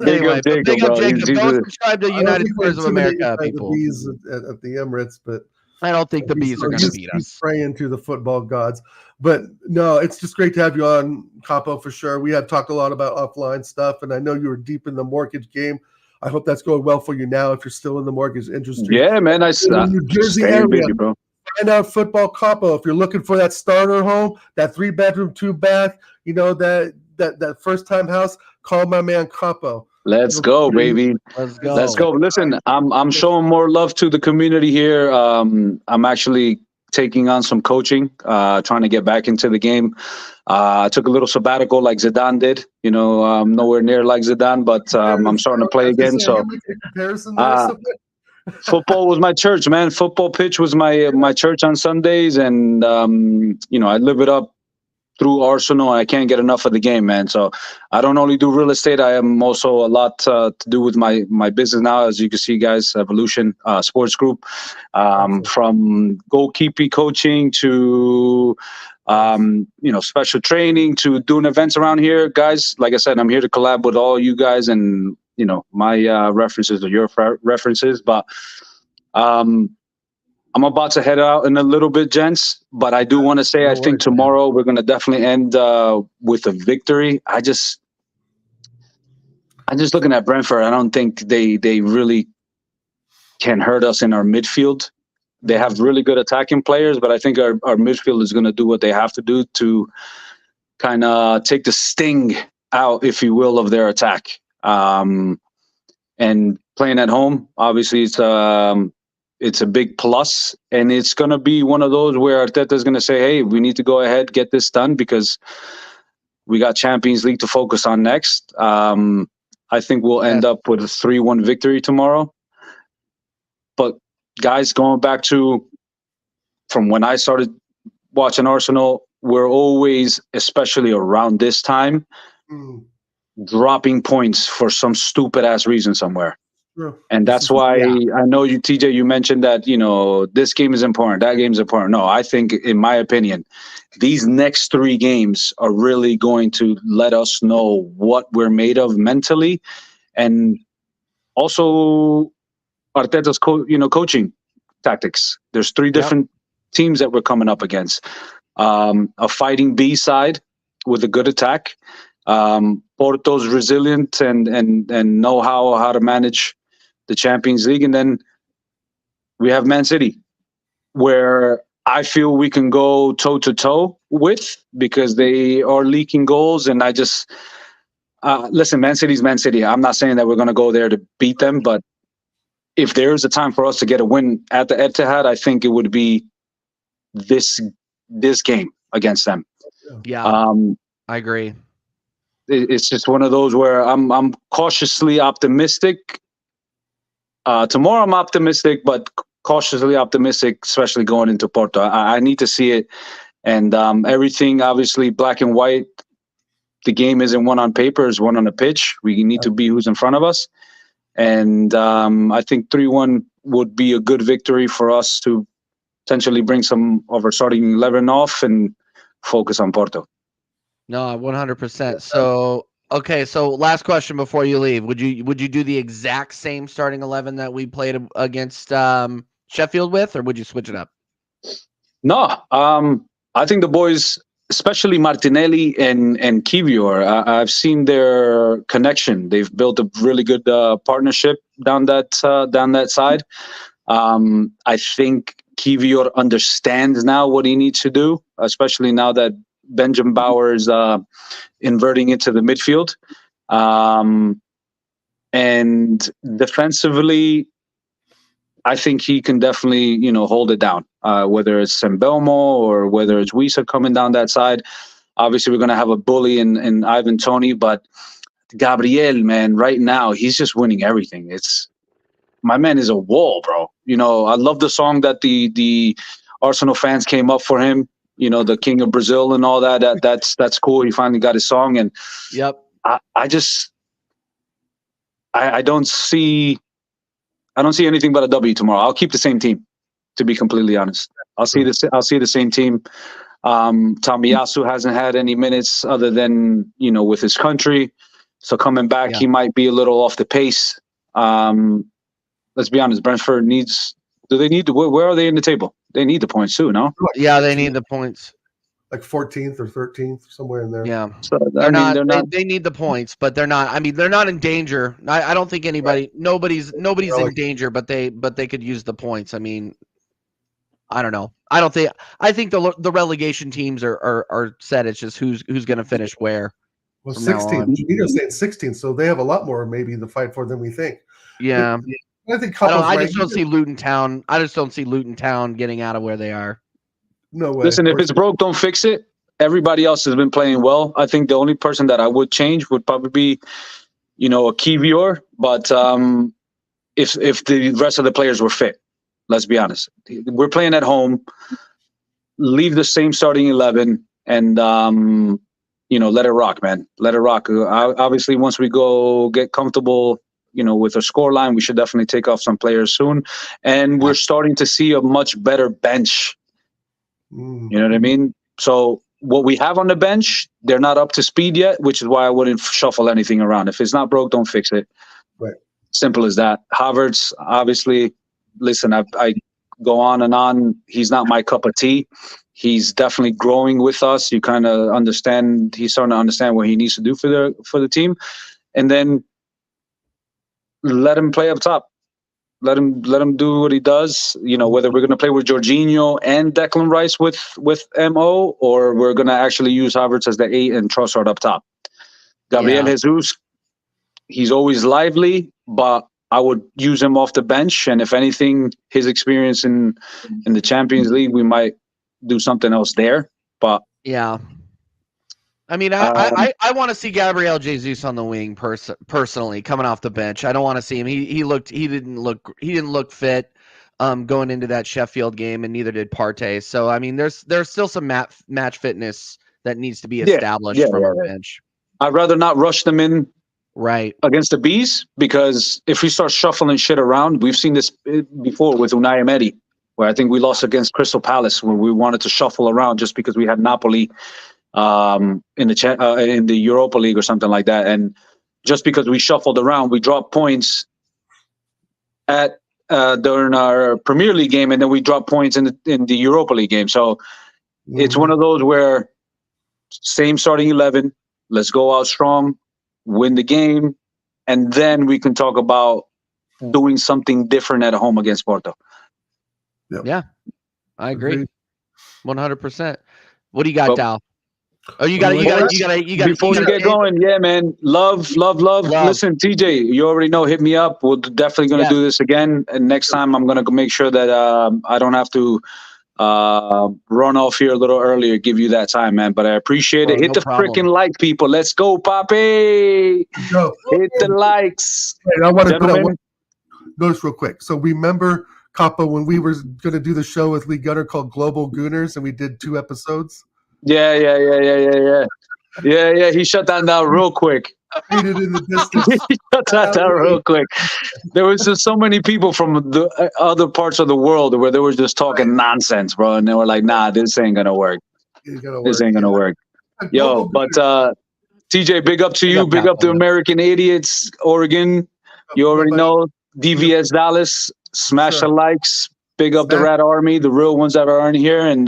Speaker 1: Anyway, big up Jacob. Go subscribe to United Spurs of America, people.
Speaker 3: At the Emirates, but
Speaker 1: I don't think the bees are going to beat us.
Speaker 3: Praying to the football gods. But no, it's just great to have you on, Capo, for sure. We have talked a lot about offline stuff, and I know you were deep in the mortgage game. I hope that's going well for you now if you're still in the mortgage industry.
Speaker 2: Yeah, man.
Speaker 3: New Jersey area. Busy, bro. Find out football Capo. If you're looking for that starter home, that 3-bedroom, 2-bath, that first-time house, call my man Capo.
Speaker 2: Let's go, baby. Let's go. Listen, I'm showing more love to the community here. I'm actually taking on some coaching, trying to get back into the game. I took a little sabbatical like Zidane did. Nowhere near like Zidane, but I'm starting to play again. So football was my church, man. Football pitch was my church on Sundays, and I live it up through Arsenal. I can't get enough of the game, man. So I don't only do real estate. I am also a lot to do with my business now, as you can see, guys. Evolution Sports Group, from goalkeeping coaching to special training to doing events around here, guys. Like I said, I'm here to collab with all you guys, and my references are your references. But I'm about to head out in a little bit, gents, but I do want to say I think tomorrow we're going to definitely end with a victory. I just looking at Brentford, I don't think they really can hurt us in our midfield. They have really good attacking players, but I think our midfield is going to do what they have to do to kind of take the sting out, if you will, of their attack. And playing at home, obviously, it's a big plus, and it's going to be one of those where Arteta is going to say, hey, we need to go ahead, get this done, because we got Champions League to focus on next. I think we'll end up with a 3-1 victory tomorrow. But guys, going back to from when I started watching Arsenal, we're always, especially around this time, dropping points for some stupid ass reason somewhere. And that's why I know you, TJ, you mentioned that, this game is important, that game is important. No, I think, in my opinion, these next 3 games are really going to let us know what we're made of mentally, and also Arteta's coaching tactics. There's 3 different teams that we're coming up against. A fighting B side with a good attack. Porto's resilient and know how to manage the Champions League, and then we have Man City, where I feel we can go toe to toe with, because they are leaking goals, and I just listen. Man City's Man City. I'm not saying that we're going to go there to beat them, but if there is a time for us to get a win at the Etihad, I think it would be this game against them.
Speaker 1: Yeah, I agree.
Speaker 2: It's just one of those where I'm cautiously optimistic. Tomorrow I'm optimistic, but cautiously optimistic, especially going into Porto. I need to see it. And everything, obviously, black and white. The game isn't one on paper, it's one on the pitch. We need to be who's in front of us. And I think 3-1 would be a good victory for us to potentially bring some of our starting 11 off and focus on Porto.
Speaker 1: No, 100%. So, okay, so last question before you leave. Would you do the exact same starting 11 that we played against Sheffield with, or would you switch it up?
Speaker 2: No, I think the boys, especially Martinelli and Kivior, I've seen their connection. They've built a really good partnership down that side. I think Kivior understands now what he needs to do, especially now that Benjamin Bauer is inverting into the midfield. And defensively, I think he can definitely, hold it down, whether it's Sembelmo or whether it's Wisa coming down that side. Obviously, we're going to have a bully in Ivan Toney, but Gabriel, man, right now, he's just winning everything. My man is a wall, bro. I love the song that the Arsenal fans came up for him. The King of Brazil and all that. That's cool. He finally got his song, and I don't see anything but a W tomorrow. I'll keep the same team, to be completely honest. I'll see the same team. Tomiyasu hasn't had any minutes other than with his country, so coming back he might be a little off the pace. Let's be honest. Brentford needs. Do they need to? Where are they in the table? They need the points too, no?
Speaker 1: Yeah, they need the points.
Speaker 3: Like 14th or 13th, somewhere in there.
Speaker 1: Yeah,
Speaker 2: so,
Speaker 1: they're not. They need the points, but they're not. I mean, they're not in danger. I don't think anybody. Right. Nobody's in danger, but they could use the points. I mean, I don't know. I think the relegation teams are set. It's just who's going to finish where.
Speaker 3: Well, 16. You're saying 16, so they have a lot more maybe to fight for than we think.
Speaker 1: Yeah.
Speaker 3: I think
Speaker 1: I just don't see Luton Town. I just don't see Luton Town getting out of where they are.
Speaker 3: No way.
Speaker 2: Listen, if it's broke, don't fix it. Everybody else has been playing well. I think the only person that I would change would probably be, a Kivior. But if the rest of the players were fit, let's be honest. We're playing at home. Leave the same starting 11 and, let it rock, man. Let it rock. Obviously, once we go get comfortable, with a score line, we should definitely take off some players soon. And we're starting to see a much better bench. You know what I mean? So what we have on the bench, they're not up to speed yet, which is why I wouldn't shuffle anything around. If it's not broke, don't fix it.
Speaker 3: Right.
Speaker 2: Simple as that. Havertz, obviously, listen, I go on and on. He's not my cup of tea. He's definitely growing with us. You kind of understand. He's starting to understand what he needs to do for the team, and then let him play up top. Let him do what he does. Whether we're going to play with Jorginho and Declan Rice with Mo, or we're going to actually use Havertz as the 8 and Trossard up top. Gabriel Jesus, he's always lively, but I would use him off the bench. And if anything, his experience in the Champions League, we might do something else there. But
Speaker 1: yeah. I mean, I want to see Gabriel Jesus on the wing personally, coming off the bench. I don't want to see him. He didn't look fit going into that Sheffield game, and neither did Partey. So I mean, there's still some match fitness that needs to be established from our bench.
Speaker 2: I'd rather not rush them in
Speaker 1: right
Speaker 2: against the Bees, because if we start shuffling shit around, we've seen this before with Unai Emery, where I think we lost against Crystal Palace, where we wanted to shuffle around just because we had Napoli in the Europa League or something like that, and just because we shuffled around, we dropped points at during our Premier League game, and then we dropped points in the Europa League game. So it's one of those where same starting 11, let's go out strong, win the game, and then we can talk about doing something different at home against Porto.
Speaker 3: Yep.
Speaker 1: Yeah, I agree, 100%. What do you got, Dal? Oh, you got.
Speaker 2: Before you get going, yeah, man. Love. Listen, TJ, you already know. Hit me up. We're definitely gonna do this again. And next time, I'm gonna make sure that I don't have to run off here a little earlier. Give you that time, man. But I appreciate it. Hit the freaking like, people. Let's go, Papi. Hit the likes.
Speaker 3: Hey, I want to put out one notice real quick. So remember, Kappa, when we were gonna do the show with Lee Gunner called Global Gooners, and we did 2 episodes.
Speaker 2: Yeah. He shut that down real quick.
Speaker 3: He
Speaker 2: shut that down real quick. There was just so many people from the other parts of the world where they were just talking nonsense, bro, and they were like, "Nah, this ain't gonna work. This ain't gonna work." Yo, but TJ, big up to you. Big up to American Idiots, Oregon. You already know DVS Dallas. Smash the likes. Big up the Rat Army, the real ones that are in here, and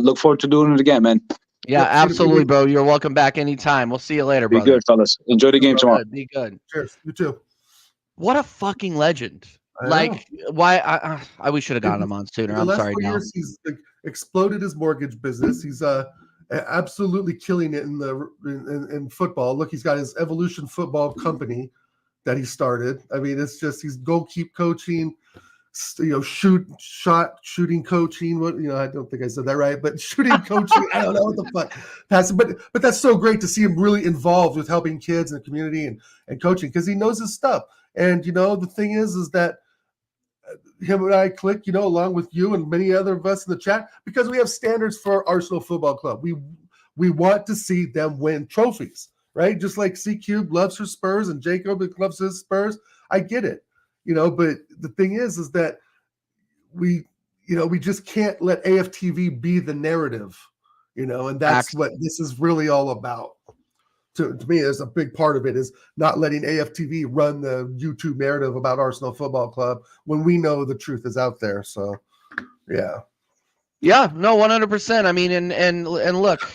Speaker 2: look forward to doing it again, man.
Speaker 1: Yeah, absolutely, bro. You're welcome back anytime. We'll see you later, brother.
Speaker 2: Be good, fellas. Enjoy the game tomorrow.
Speaker 1: Be good.
Speaker 3: Cheers. You too.
Speaker 1: What a fucking legend. Why we should have gotten him on sooner. I'm sorry, Dal.
Speaker 3: He's exploded his mortgage business. He's absolutely killing it in football. Look, he's got his Evolution Football company that he started. I mean, it's just he's goalkeep coaching. Shooting coaching. What I don't think I said that right, but shooting coaching. I don't know what the fuck. But that's so great to see him really involved with helping kids in the community and coaching, because he knows his stuff. And the thing is that him and I click, along with you and many other of us in the chat, because we have standards for Arsenal Football Club. We want to see them win trophies, right? Just like C-Cube loves her Spurs and Jacob loves his Spurs. I get it. But the thing is that we just can't let AFTV be the narrative, and that's what this is really all about. To me, there's a big part of it is not letting AFTV run the YouTube narrative about Arsenal Football Club when we know the truth is out there. So, yeah.
Speaker 1: Yeah, no, 100%. I mean, and look,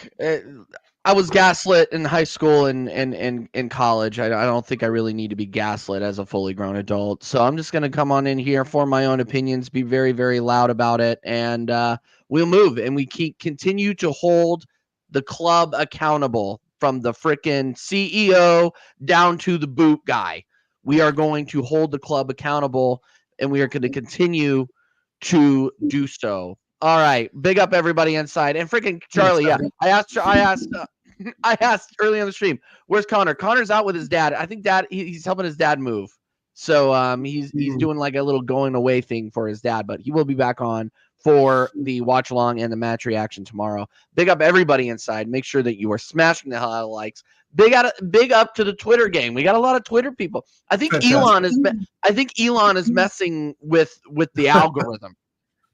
Speaker 1: I was gaslit in high school and in college. I don't think I really need to be gaslit as a fully grown adult. So I'm just going to come on in here for my own opinions, be very, very loud about it, and we'll move. And we continue to hold the club accountable from the frickin' CEO down to the boot guy. We are going to hold the club accountable, and we are going to continue to do so. All right, big up everybody inside, and freaking Charlie. Yeah, I asked early on the stream, where's Connor? Connor's out with his dad. I think he's helping his dad move. So he's doing like a little going away thing for his dad, but he will be back on for the watch along and the match reaction tomorrow. Big up everybody inside. Make sure that you are smashing the hell out of likes. Big up to the Twitter game. We got a lot of Twitter people. I think Elon is messing with the algorithm.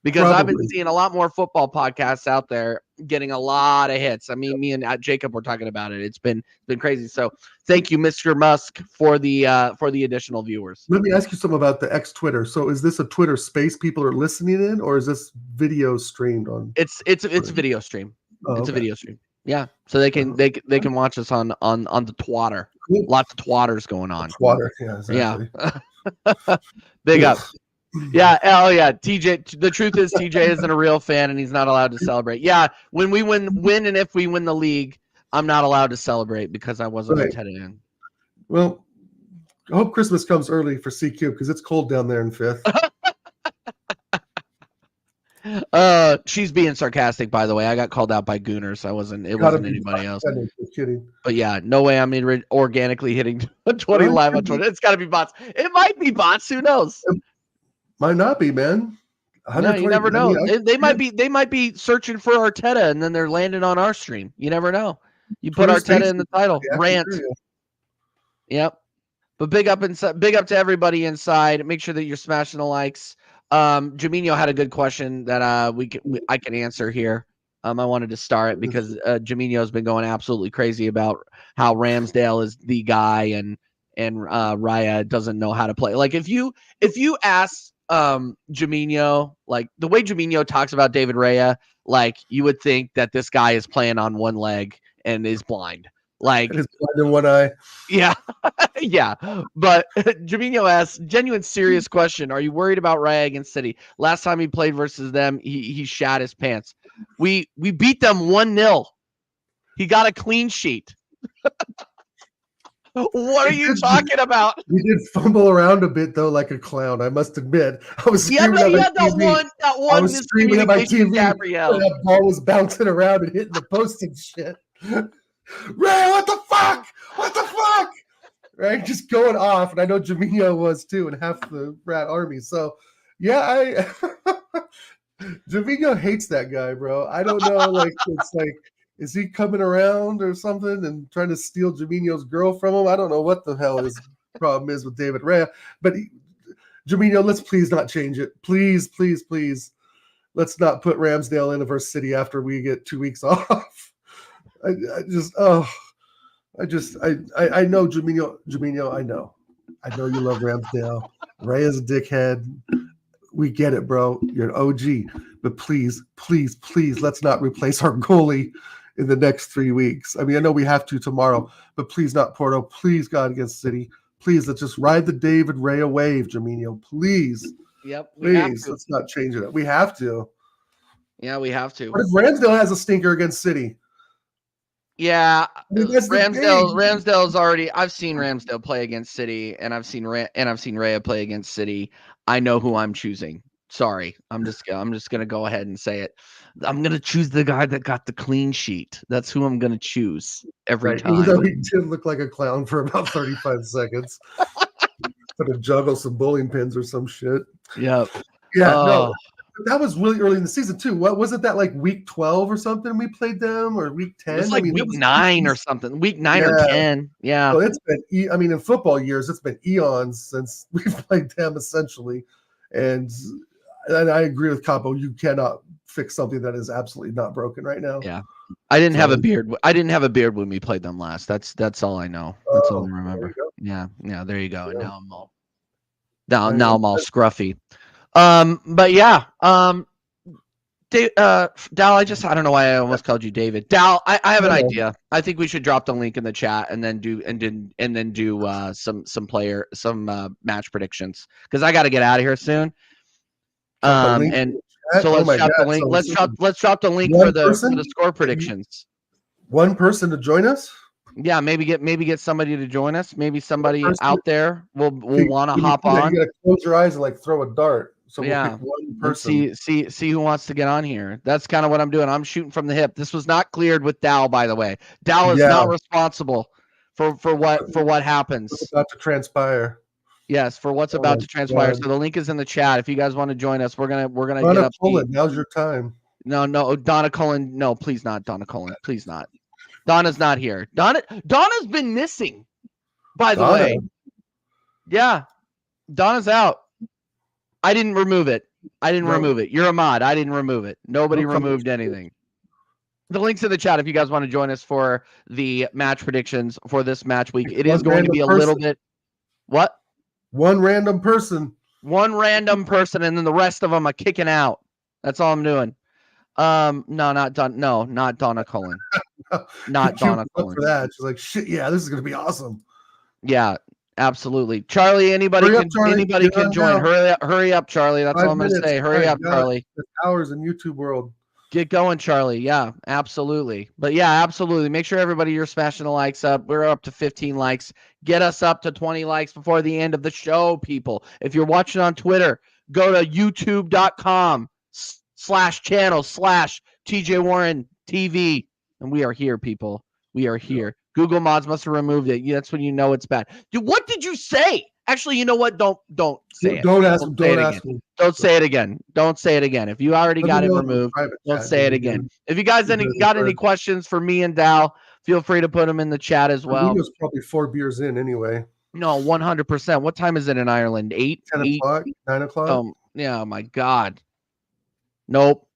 Speaker 1: Because I've been seeing a lot more football podcasts out there getting a lot of hits. I mean, me and Jacob were talking about it. It's been crazy. So thank you, Mr. Musk, for the additional viewers.
Speaker 3: Let me ask you something about the X Twitter. So is this a Twitter space people are listening in, or is this video streamed on?
Speaker 1: It's a video stream. It's a video stream. Yeah. So they can watch us on the twatter. Cool. Lots of twatters going on.
Speaker 3: Twatter, yeah, exactly.
Speaker 1: Yeah. Big up. Yeah, yeah. TJ, the truth is TJ isn't a real fan and he's not allowed to celebrate. Yeah, when we win and if we win the league, I'm not allowed to celebrate because I wasn't attended in.
Speaker 3: Well, I hope Christmas comes early for CQ because it's cold down there in 5th.
Speaker 1: She's being sarcastic, by the way. I got called out by Gooners. It wasn't anybody else.
Speaker 3: I'm kidding.
Speaker 1: But yeah, no way I'm organically hitting 20 live on Twitter. It's got to be bots. It might be bots. Who knows?
Speaker 3: Might not be, man.
Speaker 1: No, you never know. They might be searching for Arteta and then they're landing on our stream. You never know. You put Arteta in the title. Rant. Yep. But big up to everybody inside. Make sure that you're smashing the likes. Jaminho had a good question that I can answer here. I wanted to start because Jaminho has been going absolutely crazy about how Ramsdale is the guy and Raya doesn't know how to play. Like if you ask Jaminho, like the way Jaminho talks about David Raya, like you would think that this guy is playing on one leg and is blind. Like
Speaker 3: it's blind in one eye.
Speaker 1: Yeah. Yeah. But Jaminho asks, genuine serious question. Are you worried about Raya against City? Last time he played versus them, he shat his pants. We beat them 1-0. He got a clean sheet. What are you talking about?
Speaker 3: He did fumble around a bit though, like a clown. I must admit, I was screaming at my TV.
Speaker 1: Gabrielle.
Speaker 3: That ball was bouncing around and hitting the post and shit. Ray, what the fuck? What the fuck? Right, just going off, and I know Jaminho was too, and half the Rat Army. So, yeah, Jaminho hates that guy, bro. I don't know, like it's like. Is he coming around or something and trying to steal Jaminho's girl from him? I don't know what the hell his problem is with David Raya. But Jaminho, let's please not change it. Please, please, please. Let's not put Ramsdale in versus City after we get 2 weeks off. I know Jaminho, I know you love Ramsdale. Raya's a dickhead. We get it, bro. You're an OG. But please, please, please, let's not replace our goalie in the next 3 weeks. I mean, I know we have to tomorrow, but please not Porto. Please, God, against City. Please, let's just ride the David Raya wave, Jaminho. Please.
Speaker 1: Yep.
Speaker 3: Please, let's not change it. We have to.
Speaker 1: Yeah, we have to.
Speaker 3: What if Ramsdale has a stinker against City?
Speaker 1: Yeah, Ramsdale's already. I've seen Ramsdale play against City, and I've seen Raya play against City. I know who I'm choosing. Sorry, I'm just gonna go ahead and say it. I'm gonna choose the guy that got the clean sheet. That's who I'm gonna choose every time.
Speaker 3: Even though he did look like a clown for about 35 seconds. Gonna juggle some bowling pins or some shit.
Speaker 1: Yep.
Speaker 3: Yeah. No, that was really early in the season too. What wasn't that like week 12 or something? We played them or week 10.
Speaker 1: It was like week 9 or something. Week 9 or 10. Yeah.
Speaker 3: Well, it's been. In football years, it's been eons since we've played them essentially, and I agree with Capo. You cannot fix something that is absolutely not broken right now.
Speaker 1: Yeah, I didn't have a beard. I didn't have a beard when we played them last. That's all I know. That's all I remember. Yeah. There you go. Yeah. And now I'm all scruffy. But yeah. Dal, I don't know why I almost called you David. Dal, I have an idea. I think we should drop the link in the chat and then do some match predictions because I got to get out of here soon. And so let's drop the link. Let's drop the link for the score predictions.
Speaker 3: One person to join us.
Speaker 1: Yeah, maybe get somebody to join us. Maybe somebody out there will want to hop on.
Speaker 3: You gotta close your eyes and like throw a dart. So we'll pick one person.
Speaker 1: Let's see who wants to get on here. That's kind of what I'm doing. I'm shooting from the hip. This was not cleared with Dal, by the way. Dal is not responsible for what happens.
Speaker 3: What's about to transpire.
Speaker 1: Yes, for what's about to transpire. So the link is in the chat. If you guys want to join us, we're gonna get up.
Speaker 3: Now's your time.
Speaker 1: No, Donna Cullen. No, please not, Donna Cullen. Please not. Donna's not here. Donna's been missing, by the way. Yeah, Donna's out. I didn't remove it. Remove it. You're a mod. I didn't remove it. Nobody removed anything. The link's in the chat if you guys want to join us for the match predictions for this match week. It is going to be a little bit. What?
Speaker 3: One random person.
Speaker 1: One random person, and then the rest of them are kicking out. That's all I'm doing. No, not Donna Cullen. Not Donna Cullen.
Speaker 3: For that, she's like, shit. Yeah, this is gonna be awesome.
Speaker 1: Yeah, absolutely. Charlie, anybody can join. Hurry up, Charlie. That's all I'm gonna say. Hurry up, Charlie.
Speaker 3: Hours in YouTube world.
Speaker 1: Get going, Charlie. Yeah, absolutely. But yeah, absolutely. Make sure everybody you're smashing the likes up. We're up to 15 likes. Get us up to 20 likes before the end of the show, people. If you're watching on Twitter, go to youtube.com/channel/TJ Warren TV. And we are here, people. We are here. Google Mods must have removed it. That's when you know it's bad. Dude, what did you say? Actually, you know what? Don't say it.
Speaker 3: Don't ask me.
Speaker 1: Don't say it again. Don't say it again. If you already got it removed, don't say it again. If you guys got any questions for me and Dal, feel free to put them in the chat as well.
Speaker 3: He was probably 4 beers in anyway.
Speaker 1: No, 100%. What time is it in Ireland? 8?
Speaker 3: 10 o'clock? 9 o'clock?
Speaker 1: Yeah, my God. Nope.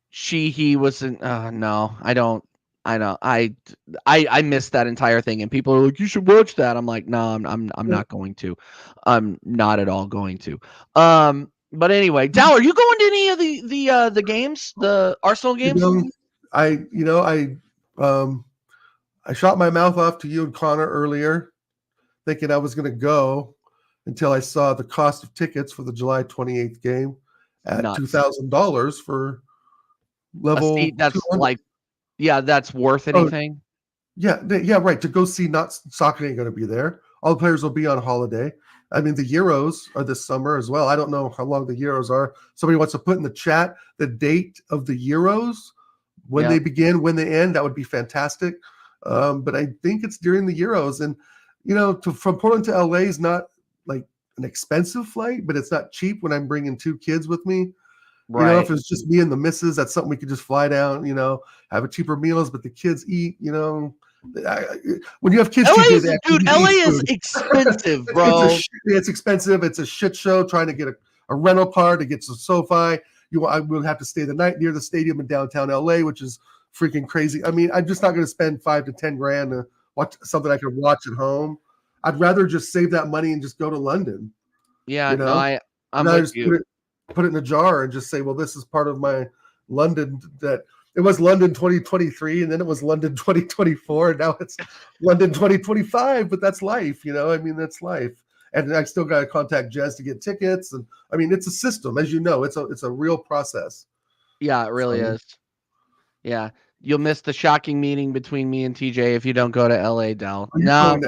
Speaker 1: He wasn't. No, I don't. I missed that entire thing, and people are like, "You should watch that." I'm like, "No, I'm not going to. I'm not at all going to." But anyway, Dal, are you going to any of the games, the Arsenal games?
Speaker 3: I shot my mouth off to you and Connor earlier, thinking I was going to go until I saw the cost of tickets for the July 28th game at $2,000 for level. That's 200.
Speaker 1: Like. Yeah, that's worth anything.
Speaker 3: Yeah, right. To go see soccer ain't going to be there. All the players will be on holiday. I mean, the Euros are this summer as well. I don't know how long the Euros are. Somebody wants to put in the chat the date of the Euros, when they begin, when they end. That would be fantastic. But I think it's during the Euros. And, from Portland to LA is not like an expensive flight, but it's not cheap when I'm bringing 2 kids with me. Right. If it's just me and the missus, that's something we could just fly down, have a cheaper meals, but the kids eat, when you have kids,
Speaker 1: LA is expensive, bro.
Speaker 3: It's expensive. It's a shit show trying to get a rental car to get to SoFi. I will have to stay the night near the stadium in downtown LA, which is freaking crazy. I mean, I'm just not going to spend $5 to $10 grand to watch something I can watch at home. I'd rather just save that money and just go to London.
Speaker 1: Yeah, I'm with you.
Speaker 3: Put it in a jar and just say, well, this is part of my London. That it was London 2023, and then it was London 2024, and now it's London 2025. But that's life, that's life. And I still got to contact Jez to get tickets, and I mean, it's a system, as you know. It's a real process.
Speaker 1: Yeah, it really is. Yeah, you'll miss the shocking meeting between me and TJ if you don't go to LA, Dal. No.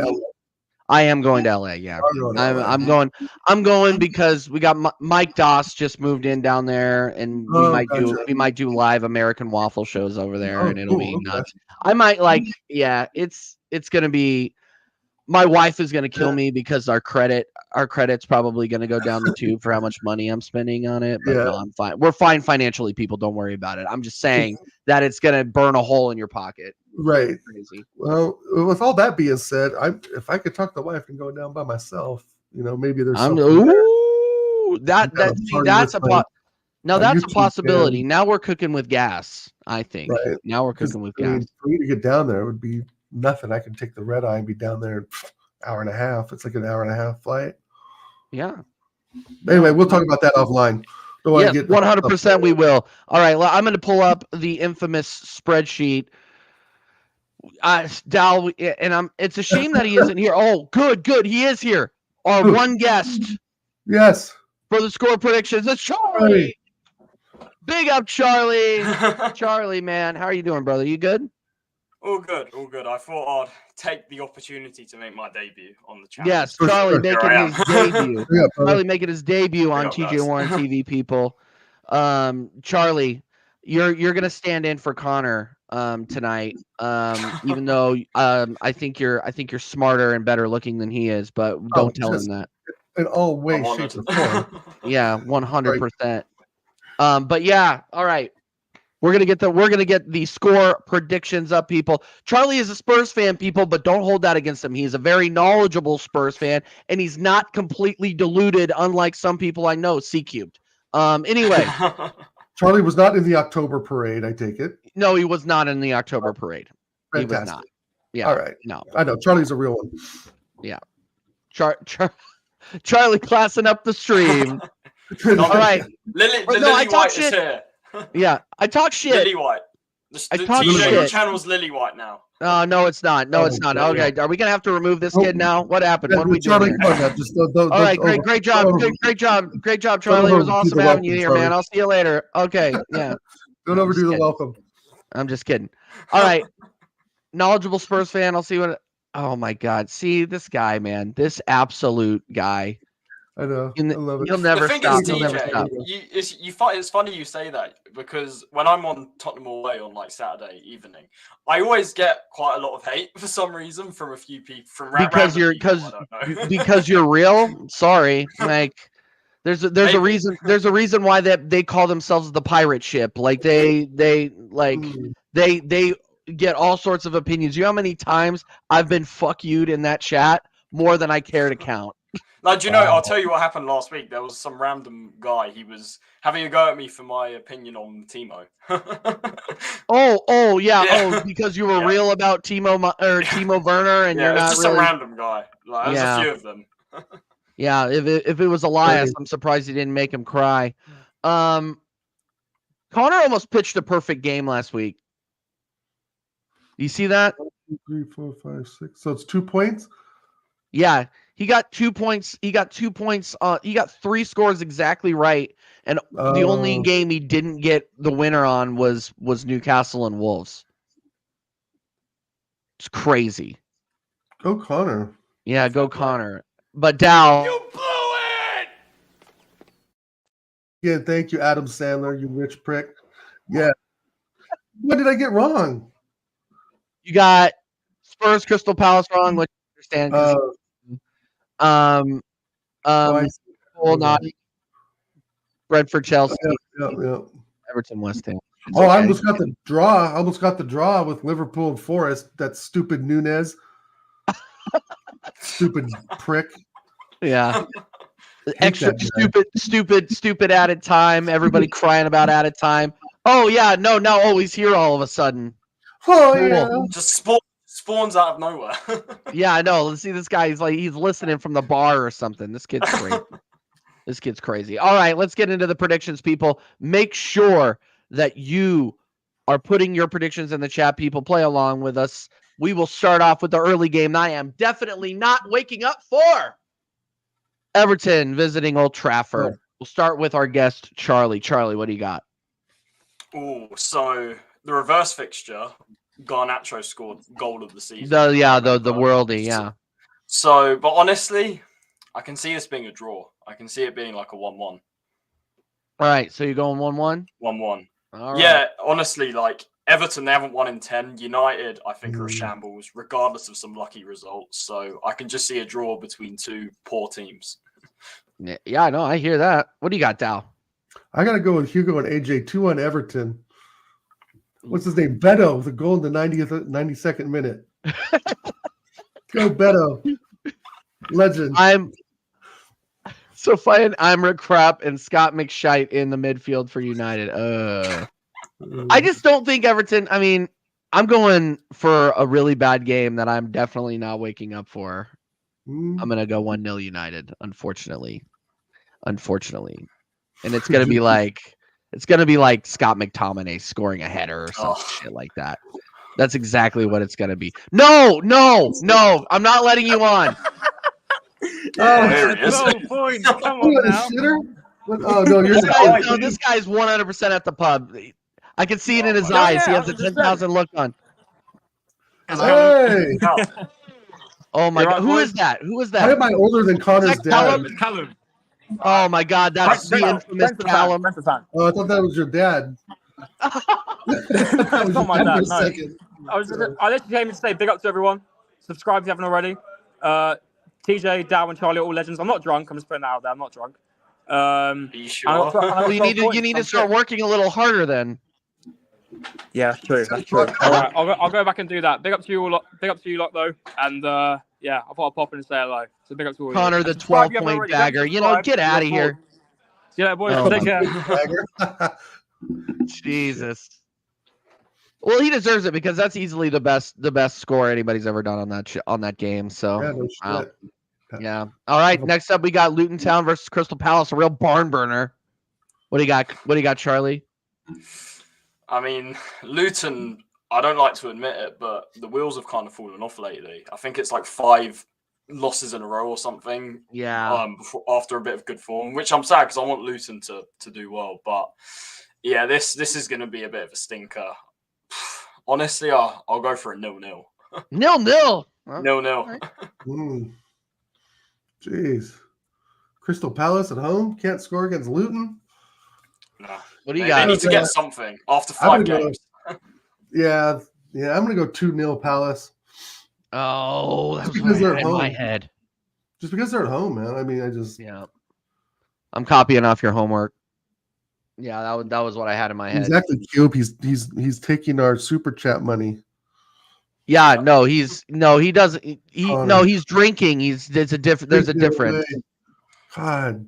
Speaker 1: I am going to LA. Yeah, I'm going. I'm going because we got Mike Doss just moved in down there, and we might do live American waffle shows over there, and it'll be nuts. I might it's gonna be. My wife is gonna kill me because our credit's probably gonna go down the tube for how much money I'm spending on it. But no, I'm fine. We're fine financially, people. Don't worry about it. I'm just saying that it's gonna burn a hole in your pocket.
Speaker 3: Right. Crazy. Well, with all that being said, if I could talk the wife and go down by myself, maybe there's something
Speaker 1: that's a possibility. Now we're cooking with gas, I think. Right. Now we're cooking with gas.
Speaker 3: For me to get down there, it would be nothing. I can take the red eye and be down there in an hour and a half. It's like an hour and a half flight.
Speaker 1: Yeah.
Speaker 3: Anyway, we'll talk about that offline.
Speaker 1: Yes, 100% we will. All right, well, I'm going to pull up the infamous spreadsheet. Dal, and it's a shame that he isn't here. Oh, good. He is here. Our one guest.
Speaker 3: Yes.
Speaker 1: For the score predictions, it's Charlie. Big up, Charlie. Charlie, man. How are you doing, brother? You good?
Speaker 4: All good, all good. I thought I'd take the opportunity to make my debut on the channel.
Speaker 1: Yes, Charlie making his debut.
Speaker 3: Yeah,
Speaker 1: Charlie making his debut on TJ Warren TV, people. Charlie, you're gonna stand in for Connor tonight. Even though I think you're smarter and better looking than he is, but don't tell him that.
Speaker 3: In all ways, shape, or form.
Speaker 1: Yeah, 100%. But yeah, all right. We're gonna get the score predictions up, people. Charlie is a Spurs fan, people, but don't hold that against him. He's a very knowledgeable Spurs fan, and he's not completely deluded, unlike some people I know. C-cubed. Anyway,
Speaker 3: Charlie was not in the October parade. I take it.
Speaker 1: No, he was not in the October parade.
Speaker 3: Fantastic.
Speaker 1: He was not. Yeah.
Speaker 3: All right.
Speaker 1: No.
Speaker 3: I know Charlie's a real one.
Speaker 1: Yeah. Charlie classing up the stream. All right.
Speaker 4: Lily White is here.
Speaker 1: Yeah, I talk shit.
Speaker 4: Lily White.
Speaker 1: I talk shit.
Speaker 4: Your channel's Lily White now.
Speaker 1: No, it's not. No, it's not. Okay, are we gonna have to remove this kid now? What happened? What are we doing here? All right, great job, Charlie. It was awesome having you here, man. I'll see you later. Okay, yeah.
Speaker 3: Don't overdo the welcome.
Speaker 1: I'm just kidding. All right, knowledgeable Spurs fan. I'll see what. Oh my God, see this guy, man. This absolute guy.
Speaker 3: I know. I love it.
Speaker 1: You'll never stop. You'll never stop.
Speaker 4: It's funny you say that, because when I'm on Tottenham away on like Saturday evening, I always get quite a lot of hate for some reason from a few people. Because you're real. Sorry, like there's a reason. There's a reason why they call themselves the pirate ship. Like they get all sorts of opinions. You know how many times I've been fuck you'd in that chat? More than I care to count. Like, do you know, I'll tell you what happened last week. There was some random guy. He was having a go at me for my opinion on Timo.
Speaker 1: Oh, because you were real about Timo Werner, and you're not
Speaker 4: just
Speaker 1: really...
Speaker 4: a random guy. Like, there's a few of them.
Speaker 1: Yeah, if it was Elias, I'm surprised he didn't make him cry. Connor almost pitched a perfect game last week. You see that?
Speaker 3: 1, 2, 3, 4, 5, 6. So it's 2 points?
Speaker 1: Yeah. He got 2 points. He got 2 points. He got 3 scores exactly right. And the only game he didn't get the winner on was Newcastle and Wolves. It's crazy.
Speaker 3: Go Connor.
Speaker 1: Yeah, go Connor. But Dow.
Speaker 4: You blew it!
Speaker 3: Yeah, thank you, Adam Sandler, you rich prick. Yeah. What did I get wrong?
Speaker 1: You got Spurs Crystal Palace wrong, which I understand. Brentford, Chelsea, Everton, West Ham.
Speaker 3: I almost got the draw. I almost got the draw with Liverpool and Forest. That stupid Nunez. Stupid prick.
Speaker 1: Yeah. Extra stupid added time. Everybody crying about added time. Oh yeah, no, he's here all of a sudden.
Speaker 3: Oh yeah.
Speaker 4: Just spawns out of nowhere.
Speaker 1: Yeah, I know. Let's see this guy. He's listening from the bar or something. This kid's crazy. This kid's crazy. All right, let's get into the predictions, people. Make sure that you are putting your predictions in the chat, people. Play along with us. We will start off with the early game. I am definitely not waking up for Everton visiting Old Trafford. We'll start with our guest, Charlie. Charlie, what do you got?
Speaker 4: Oh, so the reverse fixture, Garnacho scored goal of the season.
Speaker 1: The worldie, yeah.
Speaker 4: So, but honestly, I can see this being a draw. I can see it being like a 1-1.
Speaker 1: All right, so you're going 1-1?
Speaker 4: 1-1.
Speaker 1: All right.
Speaker 4: Yeah, honestly, like Everton, they haven't won in 10. United, I think, are a shambles, regardless of some lucky results. So I can just see a draw between two poor teams.
Speaker 1: Yeah, I know. I hear that. What do you got, Dow?
Speaker 3: I got to go with Hugo and AJ, 2-1 Everton. What's his name? Beto with a goal in the 92nd minute. Go Beto. Legend.
Speaker 1: I'm Imra Crap and Scott McShite in the midfield for United. I just don't think Everton. I mean, I'm going for a really bad game that I'm definitely not waking up for. I'm gonna go 1-0 United, unfortunately. And it's gonna be like Scott McTominay scoring a header or some shit like that. That's exactly what it's gonna be. No, I'm not letting you on.
Speaker 4: There it is.
Speaker 5: Point. Come on now.
Speaker 3: Oh no,
Speaker 1: this guy's 100% at the pub. I can see it in his eyes. He has a 10,000 look on.
Speaker 3: Hey!
Speaker 1: Oh my God, who is that? Who is that?
Speaker 3: How am I older than Connor's dad?
Speaker 5: Callum.
Speaker 1: Oh my God, that's the infamous Callum.
Speaker 3: Oh, I thought that was your dad.
Speaker 6: That's not my dad. No.
Speaker 3: Second.
Speaker 6: I literally came to say big up to everyone. Subscribe if you haven't already. TJ, Dow, and Charlie are all legends. I'm not drunk. I'm just putting that out there. I'm not drunk.
Speaker 4: Are you sure?
Speaker 1: You need to start working a little harder then.
Speaker 6: Yeah, that's true. That's true. All right, I'll go back and do that. Big up to you all. Big up to you lot though. And yeah, I thought I'd pop in and say hello. So big up to all.
Speaker 1: Connor, the 12-point dagger. You know, get out of here.
Speaker 6: Yeah, boys.
Speaker 1: Oh,
Speaker 6: Take care.
Speaker 1: Jesus. Well, he deserves it because that's easily the best score anybody's ever done on that game. So
Speaker 3: Yeah, no shit.
Speaker 1: yeah. All right. Next up, we got Luton Town versus Crystal Palace, a real barn burner. What do you got? What do you got, Charlie?
Speaker 4: I mean, Luton. I don't like to admit it, but the wheels have kind of fallen off lately. I think it's like 5 losses in a row or something.
Speaker 1: Yeah.
Speaker 4: After a bit of good form, which I'm sad because I want Luton to do well. But yeah, this is going to be a bit of a stinker. Honestly, I'll go for a 0-0.
Speaker 1: 0-0.
Speaker 4: 0-0.
Speaker 3: Jeez. Crystal Palace at home can't score against Luton.
Speaker 4: No.
Speaker 1: What do you got?
Speaker 4: They need to get something after 5 games.
Speaker 3: Yeah. I'm gonna go 2-0 Palace.
Speaker 1: Oh, that's
Speaker 3: because they're at
Speaker 1: in
Speaker 3: home.
Speaker 1: my head.
Speaker 3: Just because they're at home, man. I mean,
Speaker 1: I'm copying off your homework. Yeah, that was what I had in my head.
Speaker 3: Exactly, Cube. He's taking our super chat money.
Speaker 1: Yeah, no, he doesn't. He's drinking. There's a difference.
Speaker 3: God,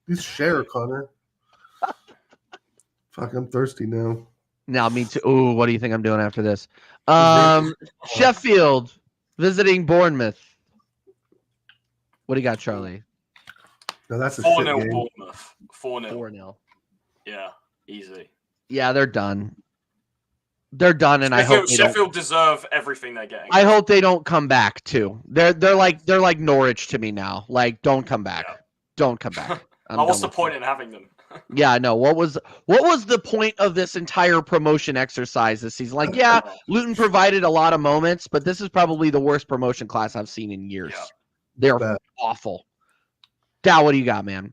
Speaker 3: he's share, Connor. Fuck, I'm thirsty now.
Speaker 1: Now, me too. Ooh, what do you think I'm doing after this? Sheffield visiting Bournemouth. What do you got, Charlie?
Speaker 3: No, that's a
Speaker 4: 4-0
Speaker 3: shit game.
Speaker 4: Bournemouth. 4-0.
Speaker 1: 4-0.
Speaker 4: Yeah, easy.
Speaker 1: Yeah, they're done. They're done, and
Speaker 4: Sheffield deserve everything they're getting.
Speaker 1: I hope they don't come back too. They're like Norwich to me now. Like, don't come back. Yeah. Don't come back.
Speaker 4: What's the point in having them?
Speaker 1: Yeah, no. What was the point of this entire promotion exercise this season? Like, yeah, Luton provided a lot of moments, but this is probably the worst promotion class I've seen in years. Yeah. They're awful. Dow, what do you got, man?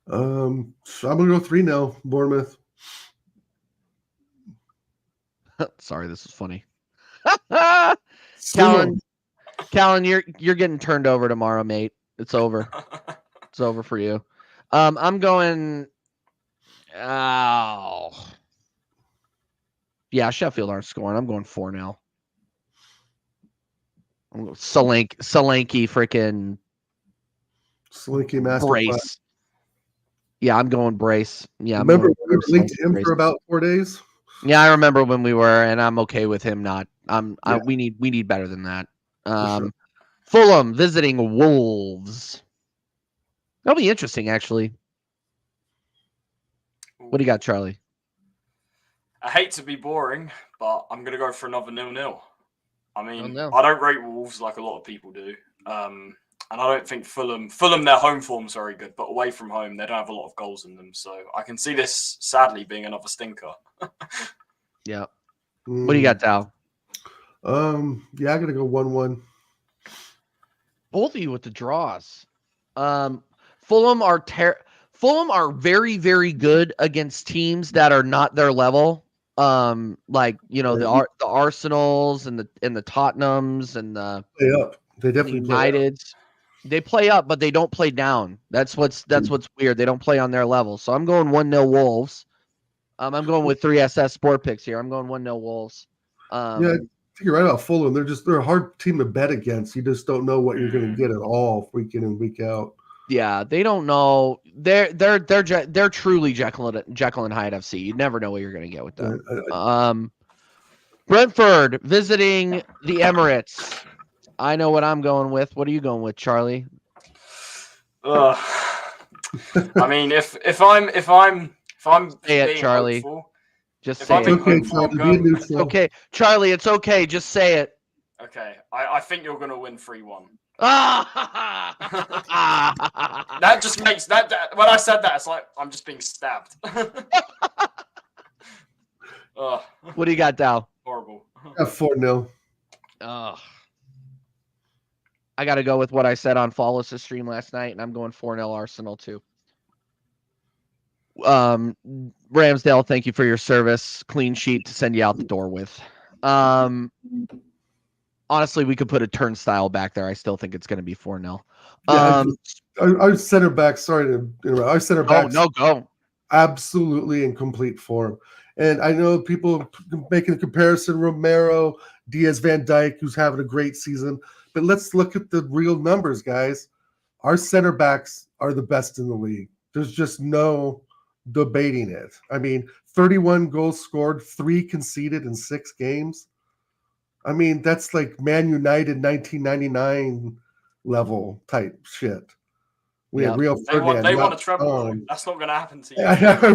Speaker 3: So I'm gonna go 3-0 Bournemouth.
Speaker 1: Sorry, this is funny. Callan, you're getting turned over tomorrow, mate. It's over. It's over for you. I'm going. Oh, yeah, Sheffield aren't scoring. I'm going 4-0. Solanke freaking
Speaker 3: Slinky master
Speaker 1: brace.
Speaker 3: Class.
Speaker 1: Yeah, I'm going brace. Yeah,
Speaker 3: remember we were linked to him for about 4 days.
Speaker 1: Yeah, I remember when we were, and I'm okay with him not. We need better than that.
Speaker 3: Sure.
Speaker 1: Fulham visiting Wolves. That'll be interesting, actually. What do you got, Charlie?
Speaker 4: I hate to be boring, but I'm gonna go for another 0-0. I mean,
Speaker 1: 0-0.
Speaker 4: I don't rate Wolves like a lot of people do. And I don't think Fulham, their home form's very good, but away from home, they don't have a lot of goals in them. So I can see this, sadly, being another stinker.
Speaker 1: Yeah. What do you got, Dal?
Speaker 3: Yeah, I'm going to go 1-1.
Speaker 1: Both of you with the draws. Fulham are very, very good against teams that are not their level. Like, you know, the Arsenals and the Tottenhams and the
Speaker 3: play up. They definitely
Speaker 1: Uniteds. They play up, but they don't play down. That's what's weird. They don't play on their level. So I'm going 1-0 Wolves. I'm going with 3SS Sport Picks here. I'm going 1-0 Wolves.
Speaker 3: Yeah, I think you're right about Fulham. They're a hard team to bet against. You just don't know what you're going to get at all, week in and week out.
Speaker 1: Yeah, they don't know. They're truly Jekyll and Hyde FC. You never know what you're going to get with them. Brentford visiting the Emirates. I know what I'm going with. What are you going with, Charlie?
Speaker 4: I mean, if I'm
Speaker 1: say it, Charlie.
Speaker 4: Hopeful,
Speaker 1: just say it. Okay, Charlie, it's okay. Just say it.
Speaker 4: Okay, I think you're going to win 3-1.
Speaker 1: That
Speaker 4: just makes that when I said that, it's like I'm just being stabbed.
Speaker 1: What do you got, Dal?
Speaker 4: Horrible.
Speaker 3: 4-0.
Speaker 1: I got to go with what I said on Flawless' stream last night, and I'm going 4-0 Arsenal too. Ramsdale, thank you for your service. Clean sheet to send you out the door with. Honestly, we could put a turnstile back there. I still think it's going to be 4-0.
Speaker 3: Our center back, sorry to interrupt. Our center back,
Speaker 1: go.
Speaker 3: Absolutely in complete form. And I know people making a comparison, Romero, Diaz, Van Dijk, who's having a great season. But let's look at the real numbers, guys. Our center backs are the best in the league. There's just no debating it. I mean, 31 goals scored, 3 conceded in 6 games. I mean, that's like Man United 1999 level type shit. We had Real Ferdinand.
Speaker 4: They want a treble. That's not going to happen to you.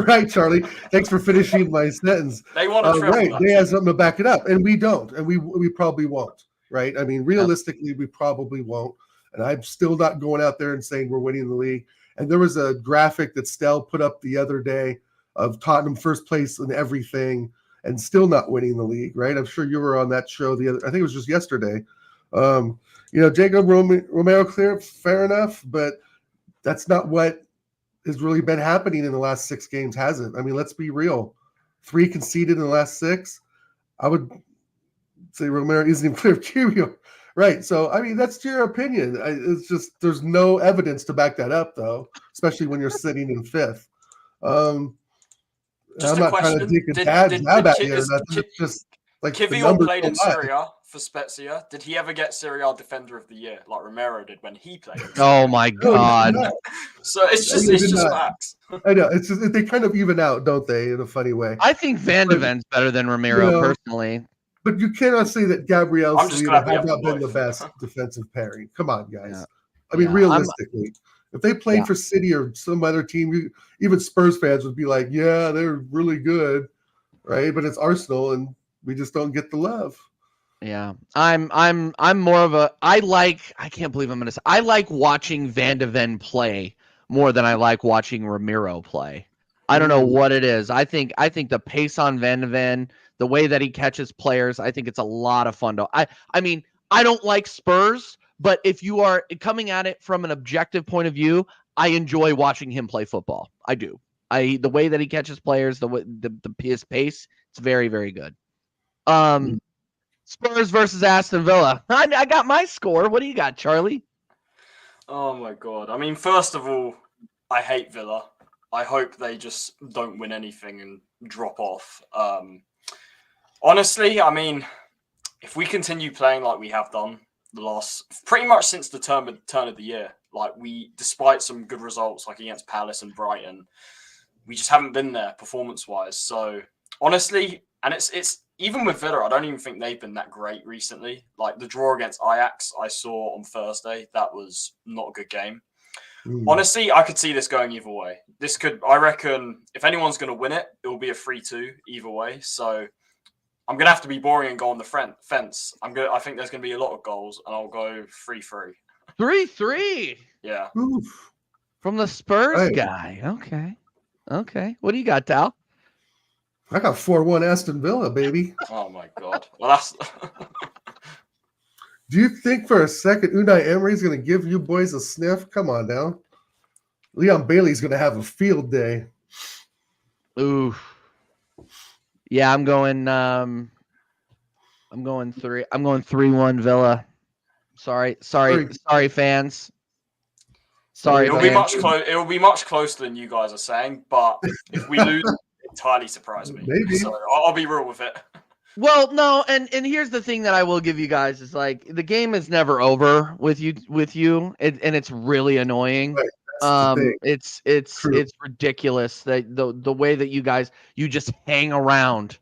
Speaker 3: Right, Charlie. Thanks for finishing my sentence.
Speaker 4: They want a treble.
Speaker 3: Right. They have something to back it up, and we don't, and we probably won't. Right? I mean, realistically, we probably won't. And I'm still not going out there and saying we're winning the league. And there was a graphic that Stell put up the other day of Tottenham first place in everything and still not winning the league. Right? I'm sure you were on that show I think it was just yesterday. Jacob Romero clear, fair enough, but that's not what has really been happening in the last 6 games, has it? I mean, let's be real. 3 conceded in the last 6. I would say Romero isn't even clear of Curio. Right. So, I mean, that's your opinion. It's just there's no evidence to back that up, though, especially when you're sitting in 5th. I'm not trying to dig a dad jab at you or nothing. It's just like
Speaker 4: Kivior played in Serie A for Spezia. Did he ever get Serie A Defender of the Year like Romero did when he played?
Speaker 1: Oh my God!
Speaker 4: So it's just facts.
Speaker 3: I know it's just they kind of even out, don't they? In a funny way.
Speaker 1: I think Van de Ven's better than Romero personally.
Speaker 3: But you cannot say that Gabriel Saliba has not been the best defensive pairing. Come on, guys. Yeah. I mean, realistically, if they played for City or some other team, even Spurs fans would be like, "Yeah, they're really good," right? But it's Arsenal, and we just don't get the love.
Speaker 1: Yeah, I'm more of a. I can't believe I'm gonna say. I like watching Van de Ven play more than I like watching Ramiro play. I don't know what it is. I think the pace on Van de Ven, the way that he catches players, I think it's a lot of fun. I mean, I don't like Spurs, but if you are coming at it from an objective point of view, I enjoy watching him play football. I do. The way that he catches players, his pace, it's very, very good. Spurs versus Aston Villa. I got my score. What do you got, Charlie?
Speaker 4: Oh my God. I mean, first of all, I hate Villa. I hope they just don't win anything and drop off. Honestly, I mean, if we continue playing like we have done the last, pretty much since the turn of the year, like despite some good results like against Palace and Brighton, we just haven't been there performance-wise. So honestly, and it's even with Villa, I don't even think they've been that great recently. Like the draw against Ajax I saw on Thursday, that was not a good game. Honestly, I could see this going either way. I reckon, if anyone's going to win it, it will be a 3-2 either way. So I'm going to have to be boring and go on the fence. I think there's going to be a lot of goals, and I'll go 3-3.
Speaker 1: 3-3?
Speaker 4: Yeah.
Speaker 3: Oof.
Speaker 1: From the Spurs guy. Okay. What do you got, Tal?
Speaker 3: I got 4-1 Aston Villa, baby.
Speaker 4: Oh, my God. Well, that's...
Speaker 3: Do you think for a second Unai Emery's going to give you boys a sniff? Come on now. Leon Bailey's going to have a field day.
Speaker 1: Ooh. Yeah, I'm going 3-1 Villa. Sorry, fans. Sorry.
Speaker 4: It will be much closer than you guys are saying, but if we lose, it entirely surprise me.
Speaker 3: Maybe.
Speaker 4: So I'll be real with it.
Speaker 1: Well, no, and here's the thing that I will give you guys is like the game is never over with you, and it's really annoying.
Speaker 3: Right,
Speaker 1: it's ridiculous that the way that you guys just hang around.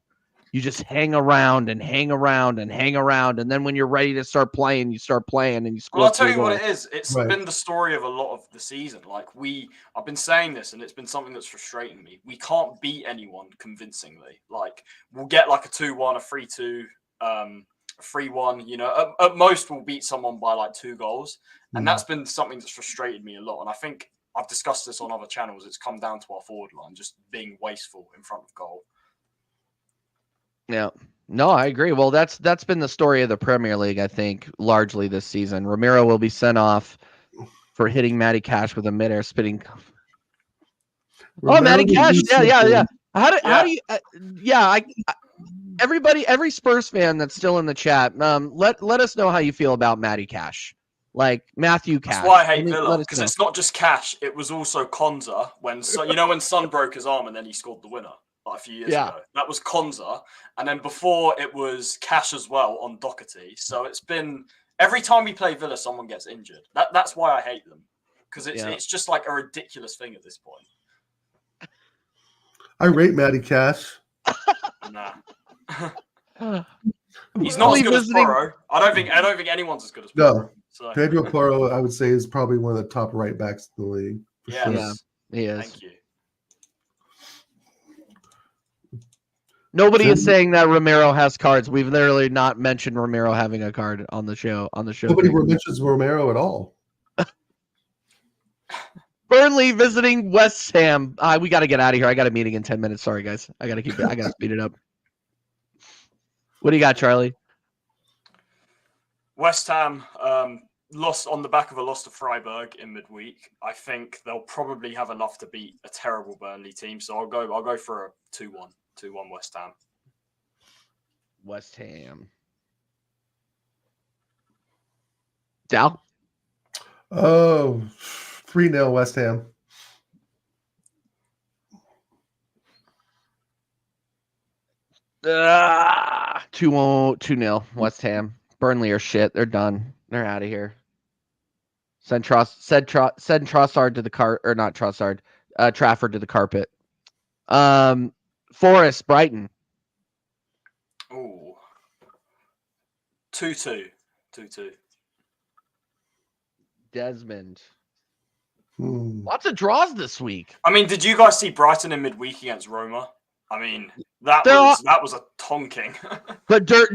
Speaker 1: You just hang around and hang around and hang around, and then when you're ready to start playing, you start playing and you score.
Speaker 4: Well, I'll tell you what it is. It's been the story of a lot of the season. Like I've been saying this, and it's been something that's frustrating me. We can't beat anyone convincingly. Like we'll get like a 2-1, a 3-2, a 3-1. You know, at most we'll beat someone by like 2 goals, and that's been something that's frustrated me a lot. And I think I've discussed this on other channels. It's come down to our forward line just being wasteful in front of goal.
Speaker 1: Yeah. No, I agree. Well, that's been the story of the Premier League, I think, largely this season. Ramiro will be sent off for hitting Matty Cash with a midair spitting. Matty Cash, yeah. How do you? Every Spurs fan that's still in the chat, let us know how you feel about Matty Cash, like Matthew Cash.
Speaker 4: That's why I hate Villa, because it's not just Cash; it was also Konza when Son broke his arm and then he scored the winner. A few years ago. That was Konza. And then before it was Cash as well on Doherty. So it's been every time we play Villa, someone gets injured. That's why I hate them. Because it's just like a ridiculous thing at this point.
Speaker 3: I rate Matty Cash.
Speaker 4: Nah. He's not as good as Porro. I don't think anyone's as good as Porro.
Speaker 3: No. So. Pedro Porro, I would say, is probably one of the top right backs in the league.
Speaker 4: Yes. Sure.
Speaker 1: Yeah, he is.
Speaker 4: Thank you.
Speaker 1: Nobody is saying that Ramiro has cards. We've literally not mentioned Ramiro having a card on the show.
Speaker 3: Nobody mentions Romero at all.
Speaker 1: Burnley visiting West Ham. We got to get out of here. I got a meeting in 10 minutes. Sorry, guys. I got to speed it up. What do you got, Charlie?
Speaker 4: West Ham lost on the back of a loss to Freiburg in midweek. I think they'll probably have enough to beat a terrible Burnley team. So I'll go for a 2-1. 2-1 West Ham.
Speaker 1: West Ham. Dal?
Speaker 3: Oh, 3-0 West Ham.
Speaker 1: 2-0 West Ham. Burnley are shit. They're done. They're out of here. Send Trossard to the car, or not Trossard. Trafford to the carpet. Forest, Brighton.
Speaker 4: Ooh. 2-2. 2-2.
Speaker 1: Desmond. Lots of draws this week.
Speaker 4: I mean, did you guys see Brighton in midweek against Roma? I mean, that was a tonking.
Speaker 1: but De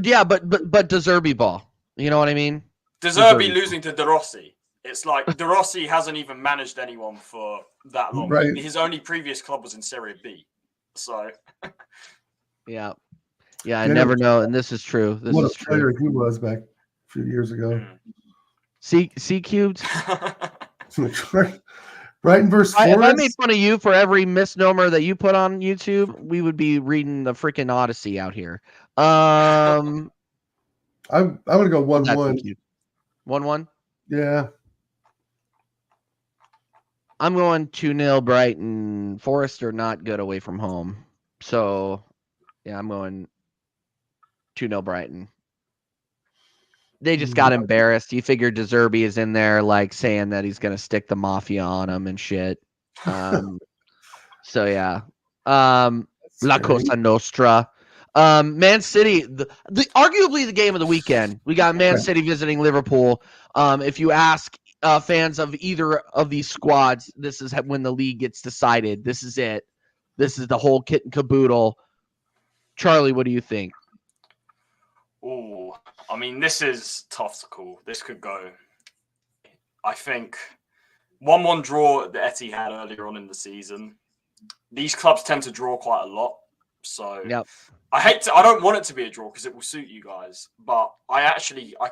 Speaker 1: Zerbi ball. You know what I mean?
Speaker 4: De Zerbi losing to De Rossi. It's like De Rossi hasn't even managed anyone for that long.
Speaker 3: Right.
Speaker 4: His only previous club was in Serie B. So,
Speaker 1: yeah, I never know, and this is true.
Speaker 3: What a player he was back a few years ago.
Speaker 1: C cubed.
Speaker 3: Brighton versus Forest.
Speaker 1: If I made fun of you for every misnomer that you put on YouTube, we would be reading the freaking Odyssey out here.
Speaker 3: I'm gonna go 1-1.
Speaker 1: 1-1.
Speaker 3: Yeah.
Speaker 1: I'm going 2-0 Brighton. Forest are not good away from home. So, yeah, I'm going 2-0 Brighton. They just got embarrassed. You figure De Zerbi is in there, like, saying that he's going to stick the mafia on him and shit. So, yeah. La Cosa Nostra. Man City, the arguably the game of the weekend. We got Man City visiting Liverpool. If you ask fans of either of these squads, this is when the league gets decided. This is it. This is the whole kit and caboodle. Charlie, what do you think?
Speaker 4: Oh, I mean, this is tough to call. This could go. I think 1-1 draw that Etty had earlier on in the season. These clubs tend to draw quite a lot. So
Speaker 1: yep.
Speaker 4: I don't want it to be a draw because it will suit you guys, but I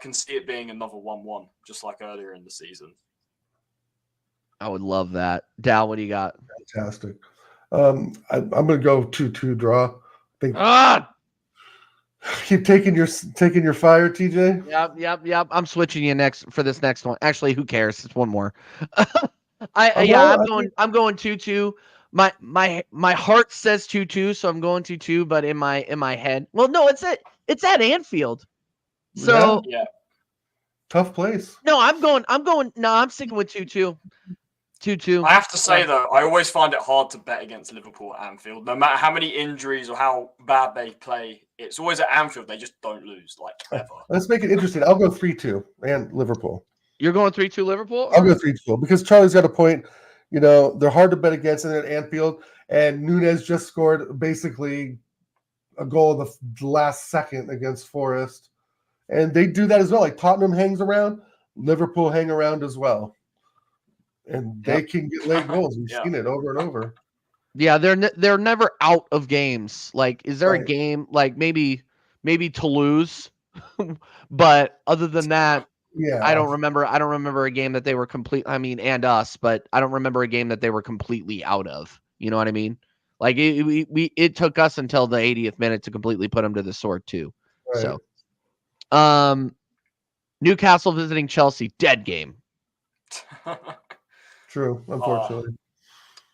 Speaker 4: can see it being another 1-1, just like earlier in the season.
Speaker 1: I would love that. Dal, what do you got?
Speaker 3: Fantastic. I'm going to go 2-2 draw. I think. Keep taking your fire, TJ.
Speaker 1: Yep. I'm switching you for this next one. Actually, who cares? It's one more. I'm going 2-2. My heart says 2-2, so I'm going 2-2. But in my head, well, no, it's at Anfield. So
Speaker 4: yeah,
Speaker 3: tough place.
Speaker 1: No, I'm sticking with 2-2. 2-2.
Speaker 4: I have to say though, I always find it hard to bet against Liverpool at Anfield. No matter how many injuries or how bad they play, it's always at Anfield. They just don't lose, like ever.
Speaker 3: Let's make it interesting. I'll go 3-2 and Liverpool.
Speaker 1: You're going 3-2 Liverpool?
Speaker 3: I'll go 3-2 because Charlie's got a point. You know, they're hard to bet against in Anfield, and Nunez just scored basically a goal in the last second against Forest. And they do that as well. Like Tottenham hangs around, Liverpool hang around as well. And they can get late goals. We've seen it over and over.
Speaker 1: Yeah, they're never out of games. Like, is there a game like maybe maybe Toulouse. But other than that,
Speaker 3: Yeah,
Speaker 1: I don't remember a game that they were complete. I mean, and us, but I don't remember a game that they were completely out of. You know what I mean? Like it took us until the 80th minute to completely put them to the sword too.
Speaker 3: Right.
Speaker 1: So, Newcastle visiting Chelsea, dead game.
Speaker 3: True, unfortunately.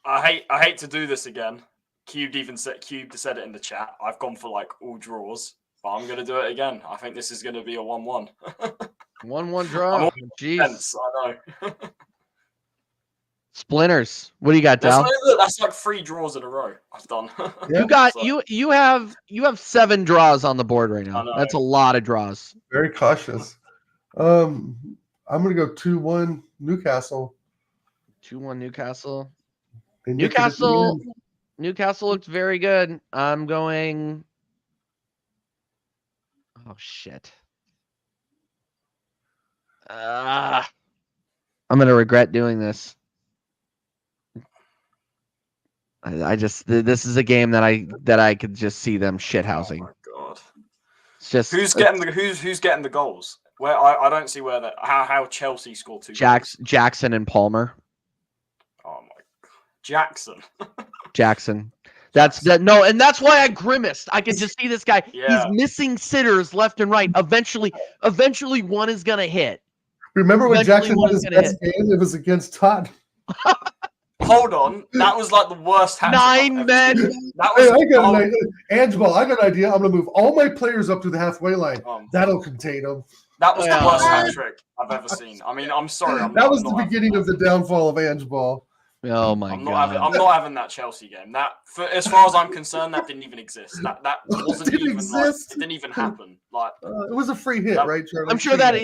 Speaker 4: I hate to do this again. Cubed said it in the chat. I've gone for like all draws, but I'm gonna do it again. I think this is gonna be a 1-1.
Speaker 1: 1-1 draw. Jeez.
Speaker 4: I know.
Speaker 1: Splinters. What do you got, Dal?
Speaker 4: That's like 3 draws in a row. I've done.
Speaker 1: Yeah. You have 7 draws on the board right now. That's a lot of draws.
Speaker 3: Very cautious. I'm gonna go 2-1 Newcastle.
Speaker 1: 2-1 Newcastle. Newcastle looks very good. I'm going. Oh shit. I'm gonna regret doing this. This is a game that I could just see them shithousing.
Speaker 4: Oh my god!
Speaker 1: It's just
Speaker 4: who's getting the goals? Where I don't see where how Chelsea scored 2 goals.
Speaker 1: Jackson and Palmer.
Speaker 4: Oh my god, Jackson.
Speaker 1: That's why I grimaced. I could just see this guy.
Speaker 4: Yeah.
Speaker 1: He's missing sitters left and right. Eventually one is gonna hit.
Speaker 3: Remember when Jackson had his best game? It was against Tottenham.
Speaker 4: Hold on, that was like the worst.
Speaker 1: 9 men.
Speaker 4: That was.
Speaker 3: I got an idea. Angelo, I got an idea. I'm gonna move all my players up to the halfway line. That'll contain them.
Speaker 4: That was the worst hat trick I've ever seen. I mean, I'm sorry.
Speaker 3: That was the beginning of the downfall of Angelo.
Speaker 1: Oh my god!
Speaker 4: I'm not having that Chelsea game. As far as I'm concerned, that didn't even exist. That wasn't even exist. It didn't even happen. Like
Speaker 3: it was a free hit, right, Charlie?
Speaker 1: I'm sure that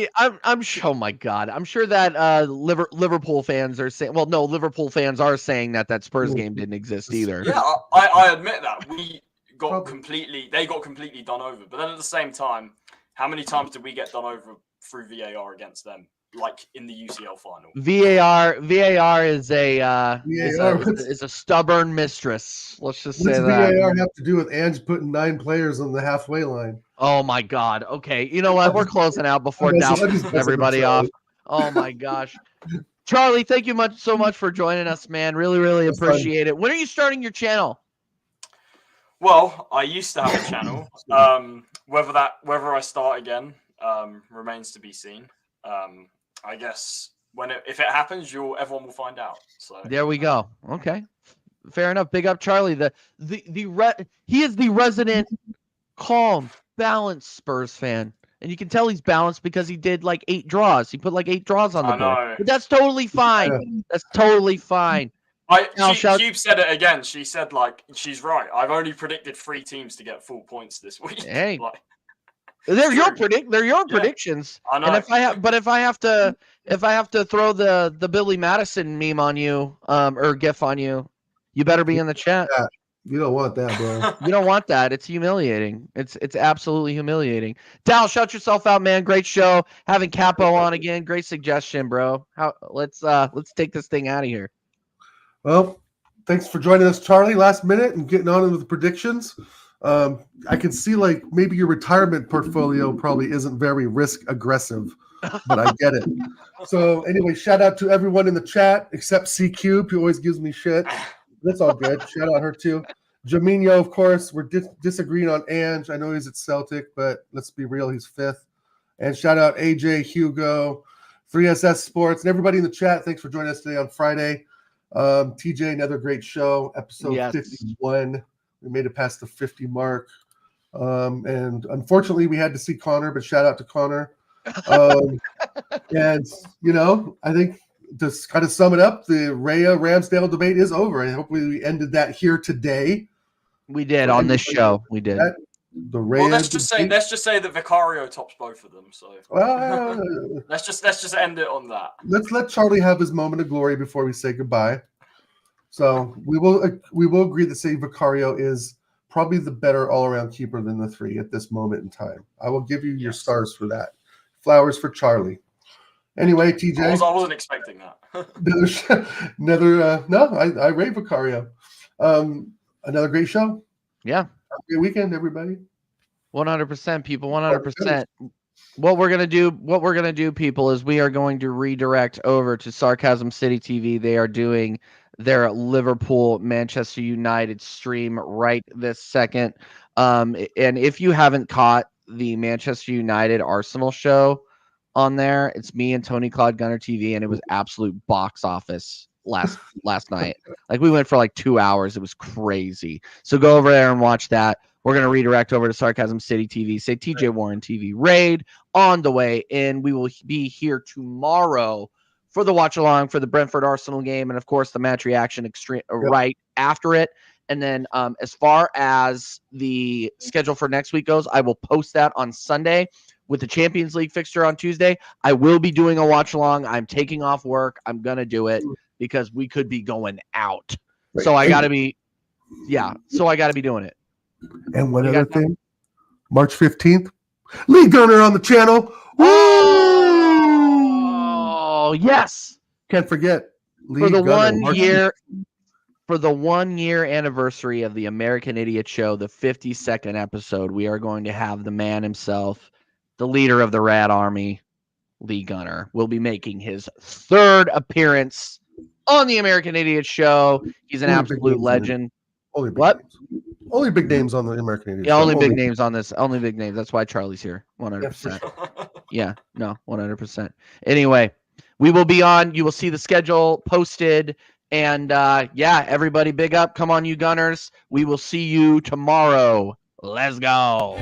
Speaker 1: I'm sure. Oh my god! I'm sure that Liverpool fans are saying. Well, no, Liverpool fans are saying that Spurs game didn't exist either.
Speaker 4: Yeah, I admit that They got completely done over. But then at the same time, how many times did we get done over through VAR against them? Like in the UCL final.
Speaker 1: VAR is a stubborn mistress. Let's just say that.
Speaker 3: What does VAR have to do with Ange putting 9 players on the halfway line?
Speaker 1: Oh my god. Okay, you know what? We're closing out before Dow pisses everybody off. Oh my gosh. Charlie, thank you so much for joining us, man. Really, really appreciate it. When are you starting your channel?
Speaker 4: Well, I used to have a channel. Whether I start again remains to be seen. I guess if it happens, everyone will find out. So
Speaker 1: there we go. Okay, fair enough. Big up, Charlie. He is the resident calm, balanced Spurs fan, and you can tell he's balanced because he did like 8 draws. He put like 8 draws on the board. But that's totally fine. Yeah. That's totally fine.
Speaker 4: Cube said it again. She said like she's right. I've only predicted 3 teams to get full points this week.
Speaker 1: Hey. They're your predictions.
Speaker 4: I know.
Speaker 1: And if I have to throw the Billy Madison meme on you, or GIF on you, you better be in the chat.
Speaker 3: Yeah, you don't want that, bro.
Speaker 1: You don't want that. It's humiliating. It's absolutely humiliating. Dal, shout yourself out, man. Great show. Having Capo on again. Great suggestion, bro. Let's take this thing out of here.
Speaker 3: Well, thanks for joining us, Charlie, last minute and getting on with the predictions. I can see like maybe your retirement portfolio probably isn't very risk aggressive, but I get it. So anyway, shout out to everyone in the chat except C Cube, who always gives me shit. That's all good. Shout out her too. Jaminho, of course, we're disagreeing on Ange. I know he's at Celtic, but let's be real, he's 5th. And shout out AJ, Hugo, 3SS Sports, and everybody in the chat. Thanks for joining us today on Friday. TJ, another great show, episode 51. We made it past the 50 mark. And unfortunately, we had to see Connor, but shout out to Connor. And, I think to kind of sum it up, the RAYA RAMSDALE debate is over. And hopefully we ended that here today.
Speaker 1: We did on this show. We did.
Speaker 3: The RAYA
Speaker 4: let's just say that Vicario tops both of them. So let's just end it on that.
Speaker 3: Let's let Charlie have his moment of glory before we say goodbye. So we will agree that say Vicario is probably the better all-around keeper than the 3 at this moment in time. I will give you your stars for that. Flowers for Charlie. Anyway, TJ.
Speaker 4: I wasn't expecting that.
Speaker 3: I rate Vicario. Another great show.
Speaker 1: Yeah.
Speaker 3: Have a great weekend, everybody.
Speaker 1: 100%, people. 100%. What we're gonna do, people, is we are going to redirect over to Sarcasm City TV. They are doing their Liverpool Manchester United stream right this second. And if you haven't caught the Manchester United Arsenal show on there, it's me and Tony Claude Gunner TV, and it was absolute box office last night. Like, we went for like 2 hours. It was crazy. So go over there and watch that. We're going to redirect over to Sarcasm City TV. Say TJ Warren TV raid on the way in. We will be here tomorrow for the watch along for the Brentford Arsenal game, and of course the match reaction right after it. And then as far as the schedule for next week goes, I will post that on Sunday with the Champions League fixture on Tuesday. I will be doing a watch along. I'm taking off work. I'm going to do it because we could be going out. Right. So I got to be doing it.
Speaker 3: And one other thing, March 15th, Lee Gunner on the channel.
Speaker 1: Oh, yes.
Speaker 3: Can't forget. Lee
Speaker 1: For the
Speaker 3: Gunner,
Speaker 1: 1 year anniversary of the American Idiot Show, the 52nd episode, we are going to have the man himself, the leader of the Rat Army, Lee Gunner, will be making his third appearance on the American Idiot Show. He's an absolute legend.
Speaker 3: Only big names on the American Idiot Show.
Speaker 1: Only big names on this. Only big names. That's why Charlie's here. 100%. Yeah, no, 100%. Anyway, we will be on. You will see the schedule posted. And everybody big up. Come on, you Gunners. We will see you tomorrow. Let's go.